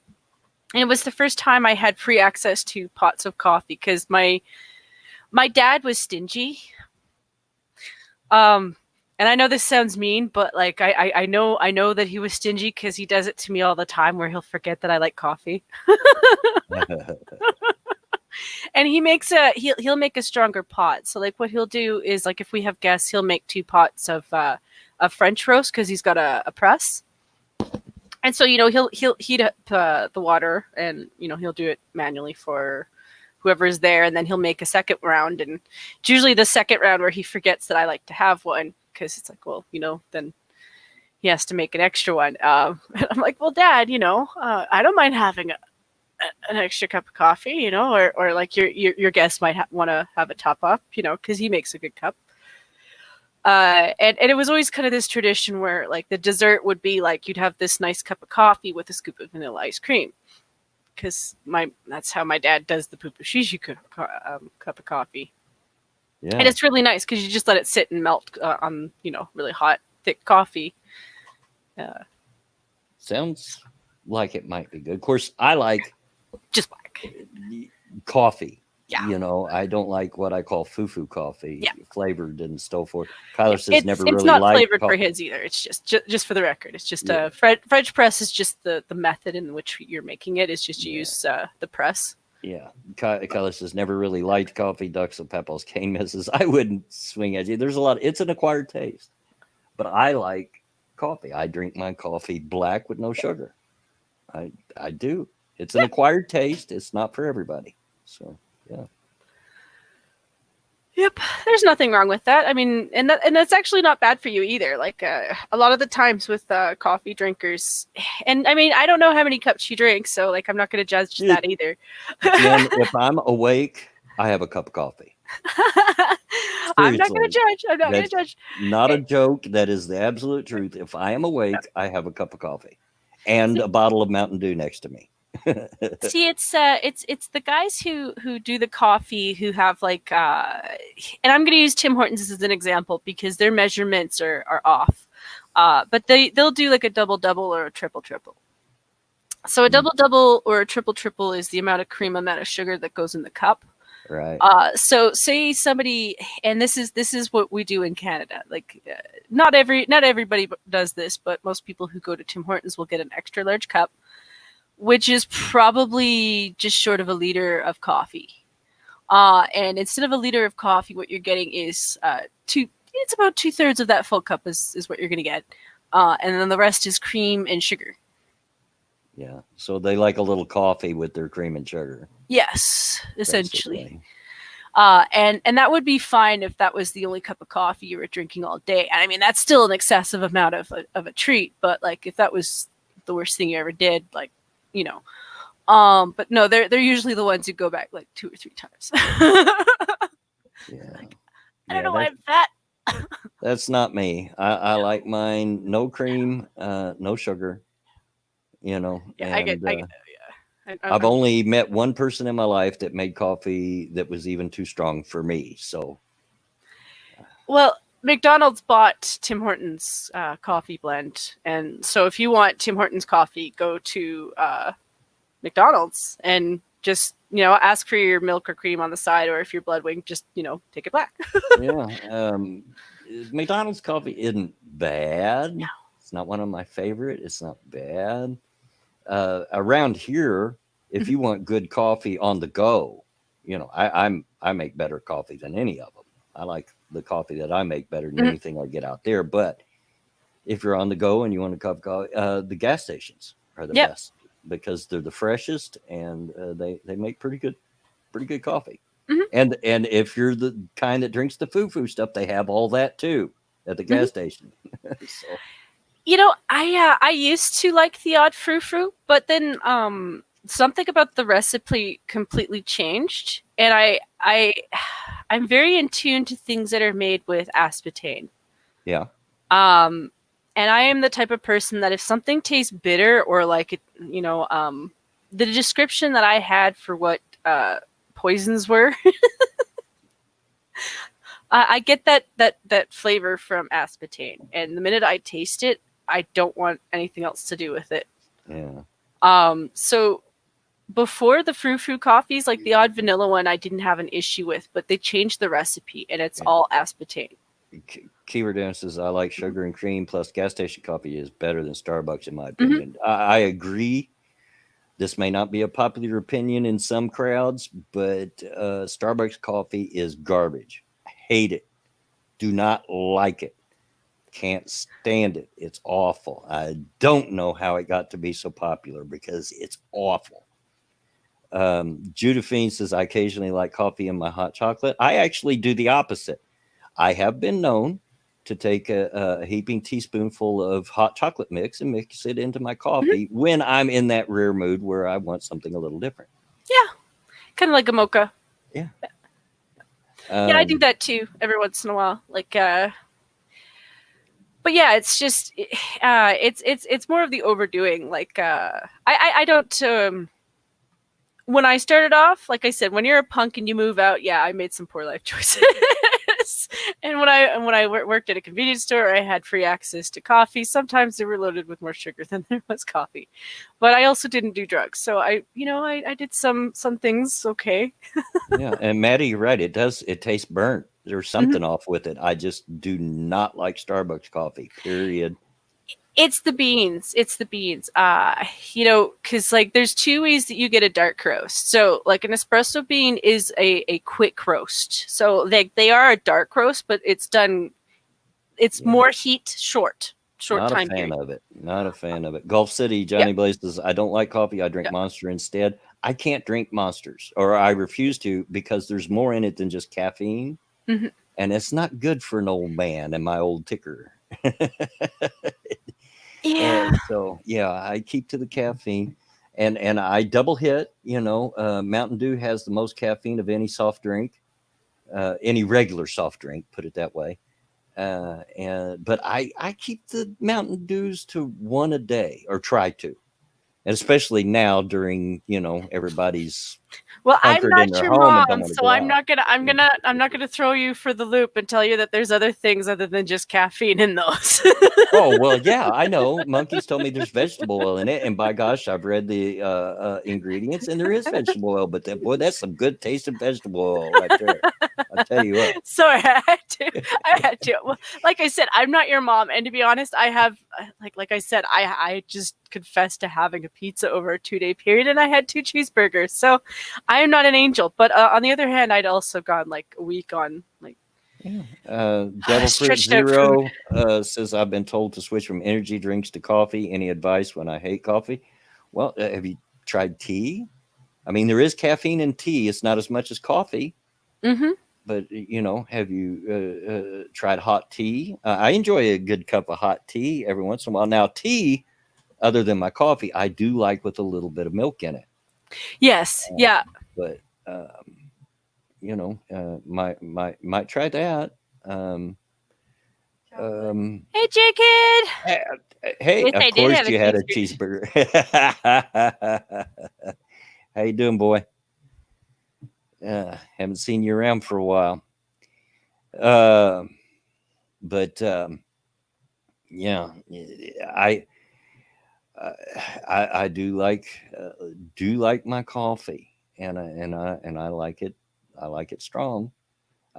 And it was the first time I had free access to pots of coffee because my dad was stingy. And I know this sounds mean, but like I know that he was stingy because he does it to me all the time, where he'll forget that I like coffee. And he'll make a stronger pot. So like what he'll do is, like, if we have guests, he'll make 2 pots of French roast because he's got a press. And so, he'll heat up the water, and, he'll do it manually for whoever is there. And then he'll make a second round. And it's usually the second round where he forgets that I like to have one, because it's like, well, then he has to make an extra one. And I'm like, well, Dad, I don't mind having an extra cup of coffee, or like your guest might want to have a top up, because he makes a good cup. And it was always kind of this tradition where, like, the dessert would be like you'd have this nice cup of coffee with a scoop of vanilla ice cream, because that's how my dad does the pupushishi cup of coffee. Yeah. And it's really nice because you just let it sit and melt on really hot, thick coffee. Sounds like it might be good. Of course, I like Just black. coffee. Yeah. I don't like what I call foo-foo coffee, Yeah. flavored and so forth. Kyler says It's never it's really not liked flavored for coffee. his either. It's just for the record. It's just Yeah. French press is just the method in which you're making it. It's just you use the press. Yeah. Kyler says never really liked coffee, ducks and peppers, cane misses. I wouldn't swing at you. There's a lot. It's an acquired taste, but I like coffee. I drink my coffee black with no sugar. I do. It's an acquired taste. It's not for everybody. So yeah. Yep, there's nothing wrong with that. I mean, and that's actually not bad for you either. Like a lot of the times with coffee drinkers, and I mean, I don't know how many cups you drink, so like I'm not going to judge that either. Jen, if I'm awake, I have a cup of coffee. I'm not going to Seriously. judge. I'm not going to That's judge. not a joke. That is the absolute truth. If I am awake, I have a cup of coffee and a bottle of Mountain Dew next to me. See, it's the guys who do the coffee who have like, and I'm going to use Tim Hortons as an example because their measurements are off, but they'll do like a double or a triple. So a double or a triple is the amount of cream, amount of sugar that goes in the cup. Right. So say somebody, and this is what we do in Canada. Like, not everybody does this, but most people who go to Tim Hortons will get an extra large cup, which is probably just short of a liter of coffee. And instead of a liter of coffee, what you're getting is it's about 2/3 of that full cup is what you're going to get. And then the rest is cream and sugar. Yeah. So they like a little coffee with their cream and sugar. Yes, essentially. Basically. And that would be fine if that was the only cup of coffee you were drinking all day. And I mean, that's still an excessive amount of a treat. But like, if that was the worst thing you ever did, like, but no, they're usually the ones who go back like 2 or 3 times. Yeah, I don't yeah. know why I'm fat. That's not me. I like mine no cream, no sugar. You know, Yeah, I get, and yeah. I've only met one person in my life that made coffee that was even too strong for me. So Well, McDonald's bought Tim Hortons coffee blend, and so if you want Tim Hortons coffee, go to McDonald's and just ask for your milk or cream on the side, or if you're blood wing, just take it black. yeah, McDonald's coffee isn't bad. It's not one of my favorite. It's not bad. Around here, if you want good coffee on the go, I make better coffee than any of them. I like the coffee that I make better than Mhm. anything I get out there. But if you're on the go and you want a cup of coffee, the gas stations are the Yep. best because they're the freshest and they make pretty good coffee. Mhm. And if you're the kind that drinks the foo stuff, they have all that too at the Mhm. gas station. So I used to like the odd frou, but then something about the recipe completely changed, and I'm very in tune to things that are made with aspartame. yeah, Um, and I am the type of person that if something tastes bitter or like it, the description that I had for what poisons were, I get that flavor from aspartame, and the minute I taste it, I don't want anything else to do with it. yeah. So before the frou coffees, like the odd vanilla one, I didn't have an issue with, but they changed the recipe, and it's Yeah. all aspartame. Keyword answers I like sugar and cream plus gas station coffee is better than Starbucks in my Mhm. opinion. I agree. This may not be a popular opinion in some crowds, but Starbucks coffee is garbage. Hate it. Do not like it. Can't stand it. It's awful. I don't know how it got to be so popular because it's awful. Judafine says I occasionally like coffee in my hot chocolate. I actually do the opposite. I have been known to take a heaping teaspoonful of hot chocolate mix and mix it into my Mhm. coffee when I'm in that rare mood where I want something a little different. Yeah, kind of like a mocha. Yeah. Yeah, I do Um, that too every once in a while. But yeah, it's just it's more of the overdoing. I don't. When I started off, like I said, when you're a punk and you move out, yeah, I made some poor life choices. And when I worked at a convenience store, I had free access to coffee. Sometimes they were loaded with more sugar than there was coffee, but I also didn't do drugs. So I did some things okay. yeah, and Maddie, you're right. It tastes burnt. There's Mhm. something off with it. I just do not like Starbucks coffee. Period. It's the beans. It's the beans. Because like there's two ways that you get a dark roast. So like an espresso bean is a quick roast. So they are a dark roast, but it's done. It's Yeah. more heat, short Not a time fan period. of it. Not a fan of it. Gulf City, Yeah, Johnny Blaze says, I don't like coffee. I drink yeah. Monster instead. I can't drink Monsters, or I refuse to because there's more in it than just caffeine. Mhm. And it's not good for an old man and my old ticker. Yeah. And so, yeah, I keep to the caffeine. And I double hit, Mountain Dew has the most caffeine of any soft drink, any regular soft drink, put it that way. But I keep the Mountain Dews to one a day or try to, and especially now during everybody's Well, I'm hunkered in not their your home and don't mom, want to so go I'm out. not gonna I'm Yeah. gonna I'm not gonna throw you for the loop and tell you that there's other things other than just caffeine in those. Oh well, yeah, I know. Monkeys told me there's vegetable oil in it, and by gosh, I've read the ingredients, and there is vegetable oil. But that's some good tasting vegetable oil right there. I'll tell you what. Sorry, I had to. I had to. Well, like I said, I'm not your mom, and to be honest, I have like I said, I just confessed to having a pizza over a 2-day period, and I had 2 cheeseburgers. So I am not an angel. But on the other hand, I'd also gone like a week on like Yeah. Devil Fruit stretched out food. Zero says I've been told to switch from energy drinks to coffee. Any advice when I hate coffee? Well, have you tried tea? I mean, there is caffeine in tea. It's not as much as coffee, Mm-hmm. but have you tried hot tea? I enjoy a good cup of hot tea every once in a while. Now, tea, other than my coffee, I do like with a little bit of milk in it. Yes. Uh, Yeah. but um, might try that. Um, Chocolate. Hey, J Kid. eh, hey, Yes, of I did course have a you had a cheeseburger. cheeseburger. How you doing, boy? Haven't seen you around for a while. Uh, but yeah, I uh, I do like my coffee, and I like it. I like it strong.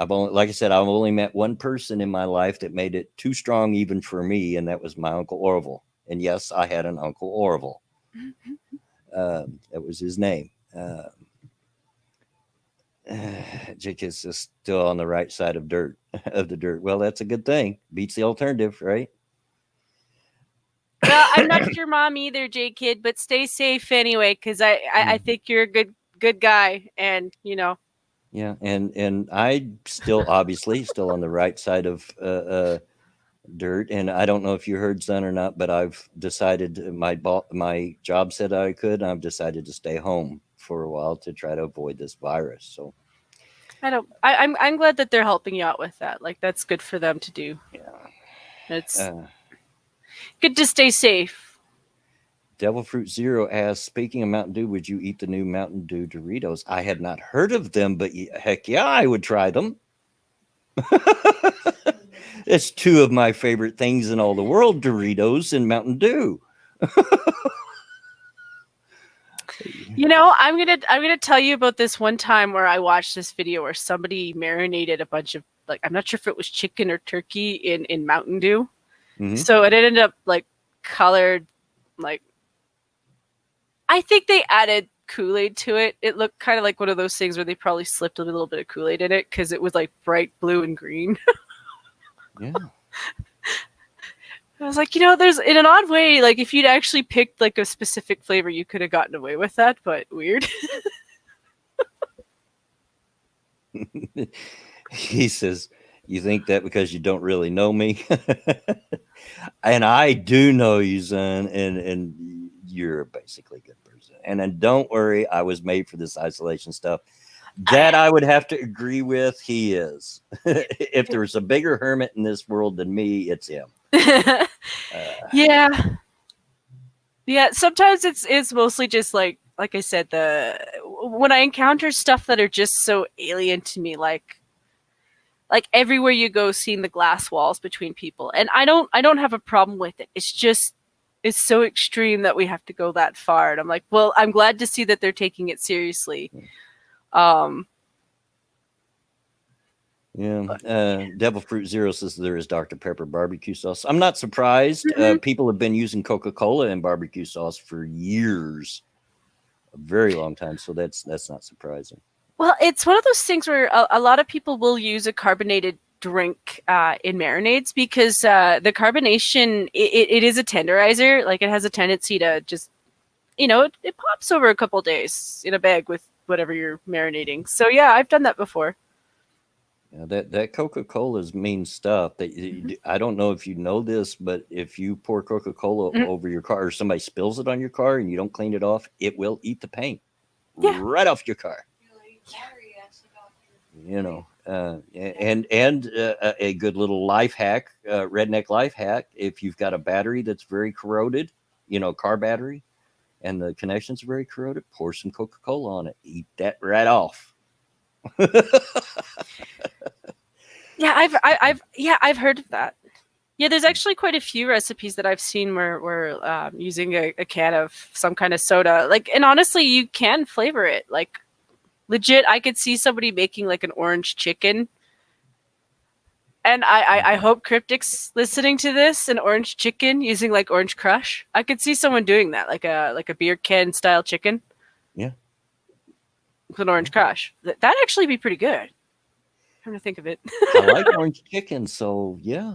I've only, like I said, I've only met one person in my life that made it too strong even for me, and that was my Uncle Orville. And yes, I had an Uncle Orville. That was his name. Jake is just still on the right side of dirt of the dirt. Well, that's a good thing. Beats the alternative, right? Well, I'm not your mom either, J Kid, but stay safe anyway, because I think you're a good guy, and Yeah, and I still obviously still on the right side of dirt. And I don't know if you heard, son, or not, but I've decided my job said I could. And I've decided to stay home for a while to try to avoid this virus. So I don't. I'm glad that they're helping you out with that. Like that's good for them to do. yeah. It's Uh, good to stay safe. Devil Fruit Zero asks, speaking of Mountain Dew, would you eat the new Mountain Dew Doritos? I had not heard of them, but heck yeah, I would try them. It's two of my favorite things in all the world, Doritos and Mountain Dew. I'm gonna tell you about this one time where I watched this video where somebody marinated a bunch of like I'm not sure if it was chicken or turkey in Mountain Dew. Mm-hmm. So it ended up like colored like I think they added Kool-Aid to it. It looked kind of like one of those things where they probably slipped a little bit of Kool-Aid in it because it was like bright blue and green. Yeah. I was like, there's in an odd way, like if you'd actually picked like a specific flavor, you could have gotten away with that, but weird. He says, you think that because you don't really know me? And I do know you, son, and you're basically a good person. And then don't worry, I was made for this isolation stuff. That I would have to agree with. He is. If there's a bigger hermit in this world than me, it's him. Yeah. Yeah, sometimes it's mostly just like I said, the when I encounter stuff that are just so alien to me, like everywhere you go seeing the glass walls between people. And I don't have a problem with it. It's so extreme that we have to go that far. And I'm like, well, I'm glad to see that they're taking it seriously. Yeah. Devil Fruit Zero says there is Dr. Pepper barbecue sauce. I'm not surprised. Mhm. People have been using Coca-Cola and barbecue sauce for years, a very long time. So that's not surprising. Well, it's one of those things where a lot of people will use a carbonated drink in marinades because the carbonation it is a tenderizer. Like it has a tendency to just it pops over a couple days in a bag with whatever you're marinating. So yeah, I've done that before. Yeah, that Coca-Cola is mean stuff. I don't know if you know this, but if you pour Coca-Cola Mhm. over your car or somebody spills it on your car and you don't clean it off, it will eat the paint Yeah. right off your car. Really battery acid off your You know, and a good little life hack, redneck life hack. If you've got a battery that's very corroded, car battery, and the connections are very corroded, pour some Coca-Cola on it. Eat that right off. Yeah, I've heard of that. Yeah, there's actually quite a few recipes that I've seen where we're using a can of some kind of soda. Like, and honestly, you can flavor it. Like, legit, I could see somebody making like an orange chicken. And I hope Cryptic's listening to this, an orange chicken using like Orange Crush. I could see someone doing that, like a beer can style chicken. Yeah. With an Orange Crush. That'd actually be pretty good. Come to think of it. I like orange chicken, so yeah.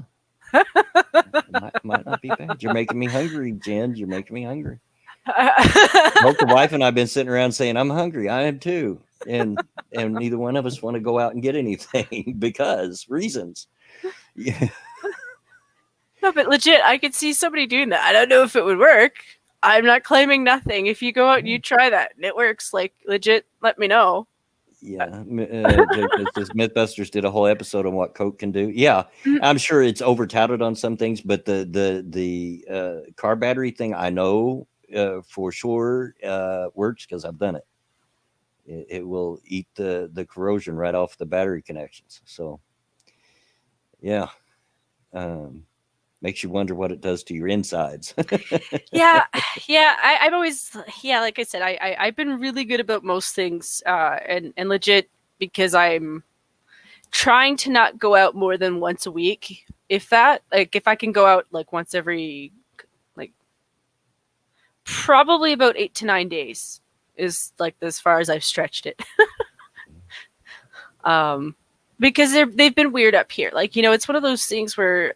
Might not be bad. You're making me hungry, Jen. You're making me hungry. Both the wife and I've been sitting around saying, I'm hungry. I am too. And neither one of us want to go out and get anything because reasons. Yeah. No, but legit, I could see somebody doing that. I don't know if it would work. I'm not claiming nothing. If you go out and you try that and it works, like legit, let me know. Yeah, JJ says Mythbusters did a whole episode on what Coke can do. Yeah, Mhm. I'm sure it's over touted on some things, but the car battery thing I know for sure works because I've done it. It will eat the corrosion right off the battery connections. So yeah, um, makes you wonder what it does to your insides. Yeah, yeah. I'm always, yeah. Like I said, I've been really good about most things, and legit because I'm trying to not go out more than once a week. If that, like, if I can go out like once every, like, probably about 8 to 9 days is like as far as I've stretched it. um, because they've been weird up here. Like, it's one of those things where,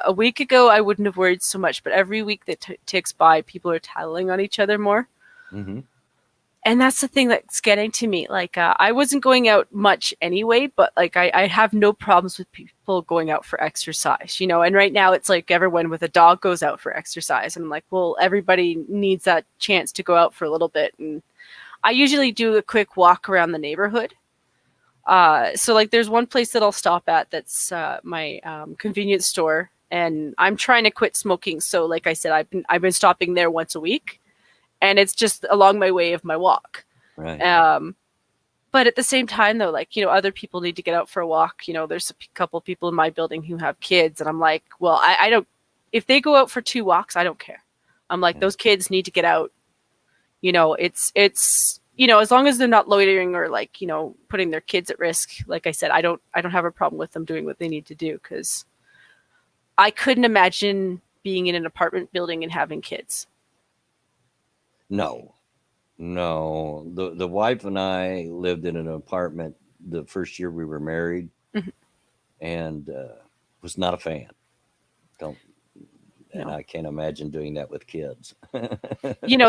a week ago I wouldn't have worried so much, but every week that ticks by, people are tattling on each other more. Hmm. And that's the thing that's getting to me. Like, I wasn't going out much anyway, but like, I have no problems with people going out for exercise, and right now it's like everyone with a dog goes out for exercise. And I'm like, well, everybody needs that chance to go out for a little bit. And I usually do a quick walk around the neighborhood. So like, there's one place that I'll stop at that's my convenience store, and I'm trying to quit smoking. So like I said, I've been stopping there once a week, and it's just along my way of my walk. Right. But at the same time, though, like, other people need to get out for a walk. There's a couple people in my building who have kids, and I'm like, well, I don't. If they go out for 2 walks, I don't care. I'm like, Yeah. those kids need to get out. It's as long as they're not loitering or like putting their kids at risk. Like I said, I don't have a problem with them doing what they need to do, because I couldn't imagine being in an apartment building and having kids. No, no. The wife and I lived in an apartment the first year we were married, Mhm. and was not a fan. Don't, and No. I can't imagine doing that with kids.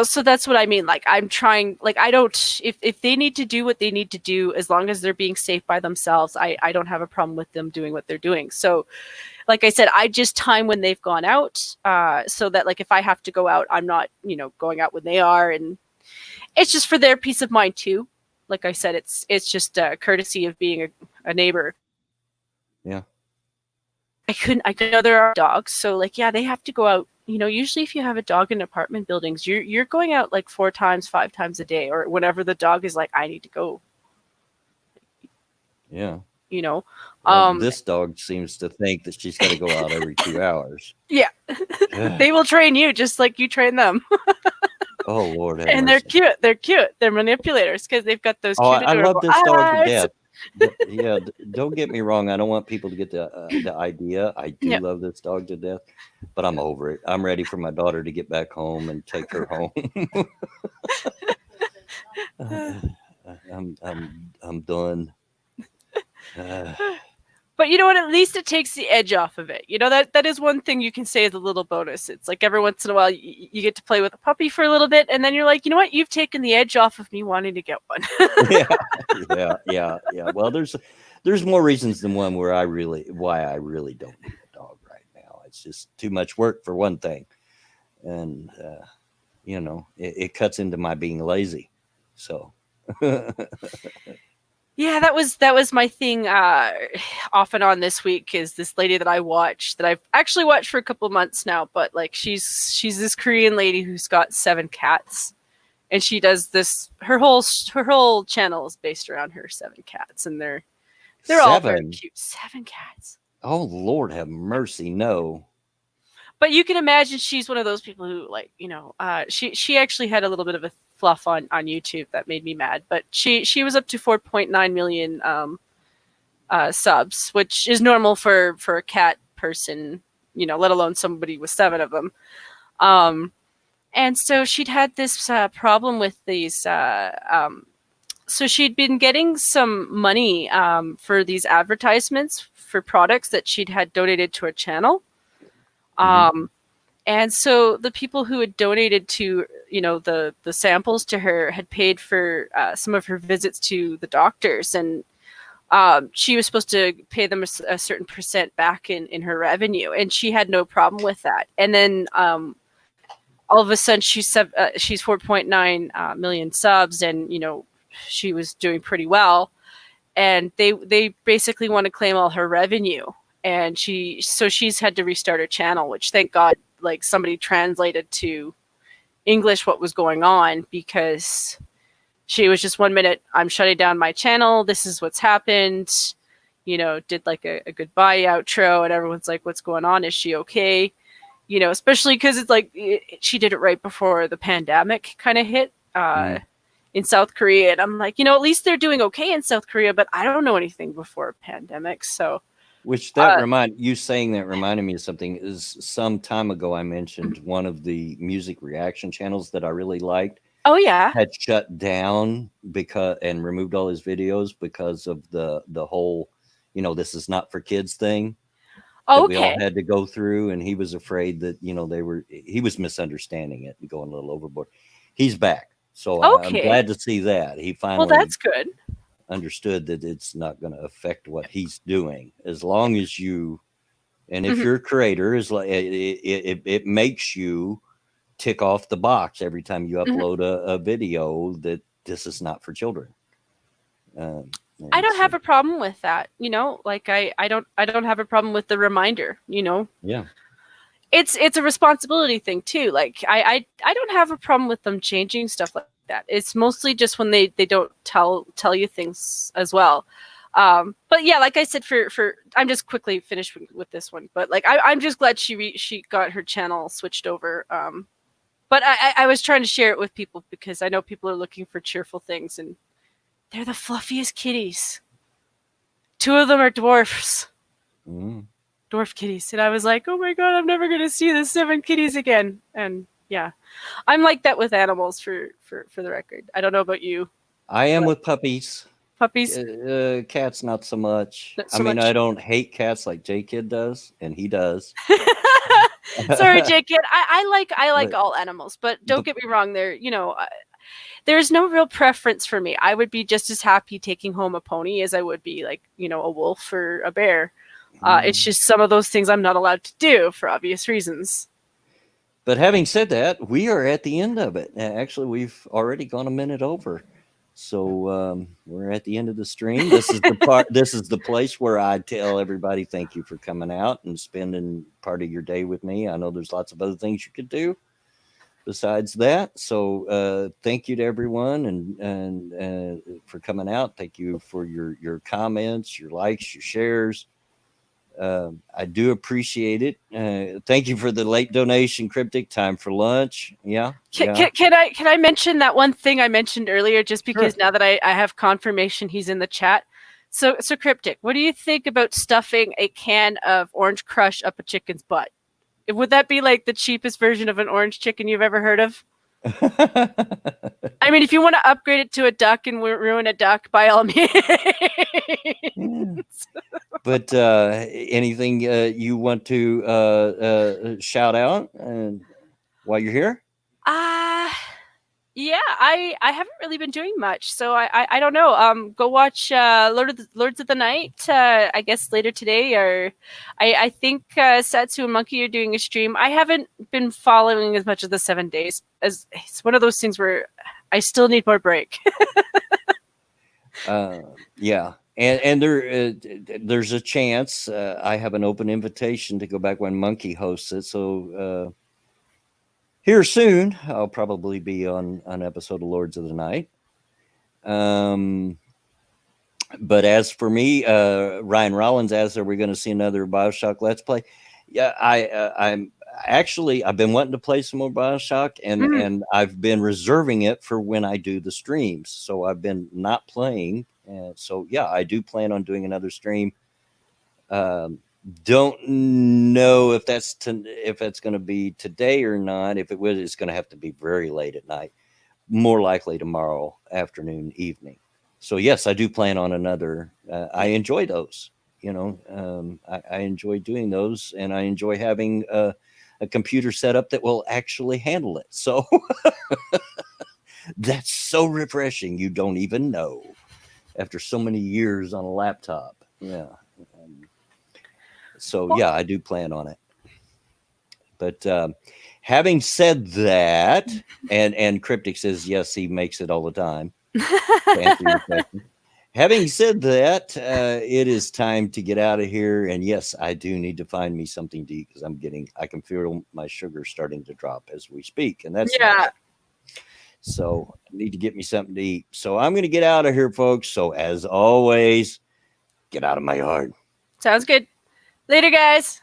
So that's what I mean. Like, I'm trying, like, I don't, if they need to do what they need to do, as long as they're being safe by themselves, I don't have a problem with them doing what they're doing. So like I said, I just time when they've gone out, so that like, if I have to go out, I'm not, going out when they are. And it's just for their peace of mind too. Like I said, it's just a courtesy of being a neighbor. Yeah. I know there are dogs, so like, yeah, they have to go out. Usually if you have a dog in apartment buildings, you're going out like 4 times, 5 times a day, or whenever the dog is like, I need to go. Yeah. You know, Well, this dog seems to think that she's got to go out every 2 hours. yeah, they will train you just like you train them, Oh Lord, have and they're mercy. cute. They're cute. They're manipulators because they've got those Oh, cute, I love adorable this dog to eyes. death. Yeah, don't get me wrong. I don't want people to get the idea. I do Yeah. love this dog to death, but I'm over it. I'm ready for my daughter to get back home and take her home. I'm done. Uh, But you know what? At least it takes the edge off of it. That is one thing you can say is a little bonus. It's like every once in a while you get to play with a puppy for a little bit, and then you're like, you know what? You've taken the edge off of me wanting to get one. yeah. Well, there's more reasons than one why I really don't need a dog right now. It's just too much work for one thing, and it cuts into my being lazy. So. Yeah, that was my thing off and on this week, is this lady that I watch, that I've actually watched for a couple of months now, but like, she's this Korean lady who's got 7 cats, and she does this, her whole channel is based around her 7 cats, and they're all very 7? cute. 7 cats. Oh Lord, have mercy! No. But you can imagine she's one of those people who, like, she actually had a little bit of a fluff on YouTube that made me mad. But she was up to 4.9 million subs, which is normal for a cat person, let alone somebody with 7 of them. And so she'd had this problem with these. So she'd been getting some money for these advertisements for products that she'd had donated to her channel. And so the people who had donated to, the samples to her had paid for some of her visits to the doctors, and she was supposed to pay them a certain percent back in her revenue, and she had no problem with that. And then all of a sudden she's 4.9 million subs, and she was doing pretty well, and they basically want to claim all her revenue, and she's had to restart her channel, which thank God like somebody translated to English what was going on, because she was just 1 minute, I'm shutting down my channel, this is what's happened, did like a goodbye outro, and everyone's like, what's going on, is she okay? Especially because it's like she did it right before the pandemic kind of hit in South Korea, and I'm like, at least they're doing okay in South Korea, but I don't know anything before pandemic. So Which that reminded me of something. Is some time ago I mentioned one of the music reaction channels that I really liked oh yeah, had shut down and removed all his videos because of the whole, this is not for kids thing that oh, we all okay, had to go through, and he was afraid that he was misunderstanding it and going a little overboard. He's back, so I'm okay, glad to see that he well finally that's good. understood that it's not going to affect what he's doing, as long as you, and if Mhm. you're a creator, is like it makes you tick off the box every time you Mhm. upload a video that this is not for children. I And don't so have a problem with that. Like I don't have a problem with the reminder. yeah. It's a responsibility thing too. Like I don't have a problem with them changing stuff like that. It's mostly just when they don't tell you things as well. But yeah, like I said, for I'm just quickly finished with this one. But like I'm just glad she got her channel switched over. But I was trying to share it with people because I know people are looking for cheerful things, and they're the fluffiest kitties. Two of them are dwarfs. Mm. Dwarf kitties. And I was like, oh my God, I'm never going to see the 7 kitties again. And yeah, I'm like that with animals for the record. I don't know about you. I am But with puppies. puppies, Cats, not so much. not I so mean, I much. don't hate cats like J Kid does, and he does. Sorry, Jake. I like But all animals, but the don't get me wrong. There's no real preference for me. I would be just as happy taking home a pony as I would be like a wolf or a bear. It's just some of those things I'm not allowed to do for obvious reasons. But having said that, we are at the end of it. Actually, we've already gone a minute over. So we're at the end of the stream. This is the part. This is the place where I tell everybody thank you for coming out and spending part of your day with me. I know there's lots of other things you could do besides that. So thank you to everyone and for coming out. Thank you for your comments, your likes, your shares. I do appreciate it. Thank you for the late donation, Cryptic. Time for lunch. Yeah, Can, yeah, can, can I mention that one thing I mentioned earlier? Just because sure. now that I have confirmation he's in the chat. So Cryptic, what do you think about stuffing a can of Orange Crush up a chicken's butt? Would that be like the cheapest version of an orange chicken you've ever heard of? I mean, if you want to upgrade it to a duck and ruin a duck, by all means. Yeah. But anything you want to shout out while you're here? Uh yeah, I haven't really been doing much, so I don't know. Go watch Lords of the Night. I guess later today, or I think Satsu and Monkey are doing a stream. I haven't been following as much of the 7 days, as it's one of those things where I still need more break. Yeah, and there's a chance I have an open invitation to go back when Monkey hosts it. So here soon, I'll probably be on an episode of Lords of the Night. But as for me, Ryan Rollins asked, "Are we going to see another Bioshock Let's Play?" Yeah, I've been wanting to play some more Bioshock, and I've been reserving it for when I do the streams. So I've been not playing, and so yeah, I do plan on doing another stream. Don't know if that's going to be today or not. If it was, it's going to have to be very late at night. More likely tomorrow afternoon, evening. So yes, I do plan on another. I enjoy those. I enjoy doing those, and I enjoy having a computer setup that will actually handle it. So that's so refreshing. You don't even know after so many years on a laptop. Yeah. So yeah, I do plan on it. But having said that, and Cryptic says yes, he makes it all the time. to answer your question. Having said that, it is time to get out of here. And yes, I do need to find me something to eat because I can feel my sugar starting to drop as we speak. And that's Yeah. nice. So I need to get me something to eat. So I'm going to get out of here, folks. So as always, get out of my yard. Sounds good. Later, guys.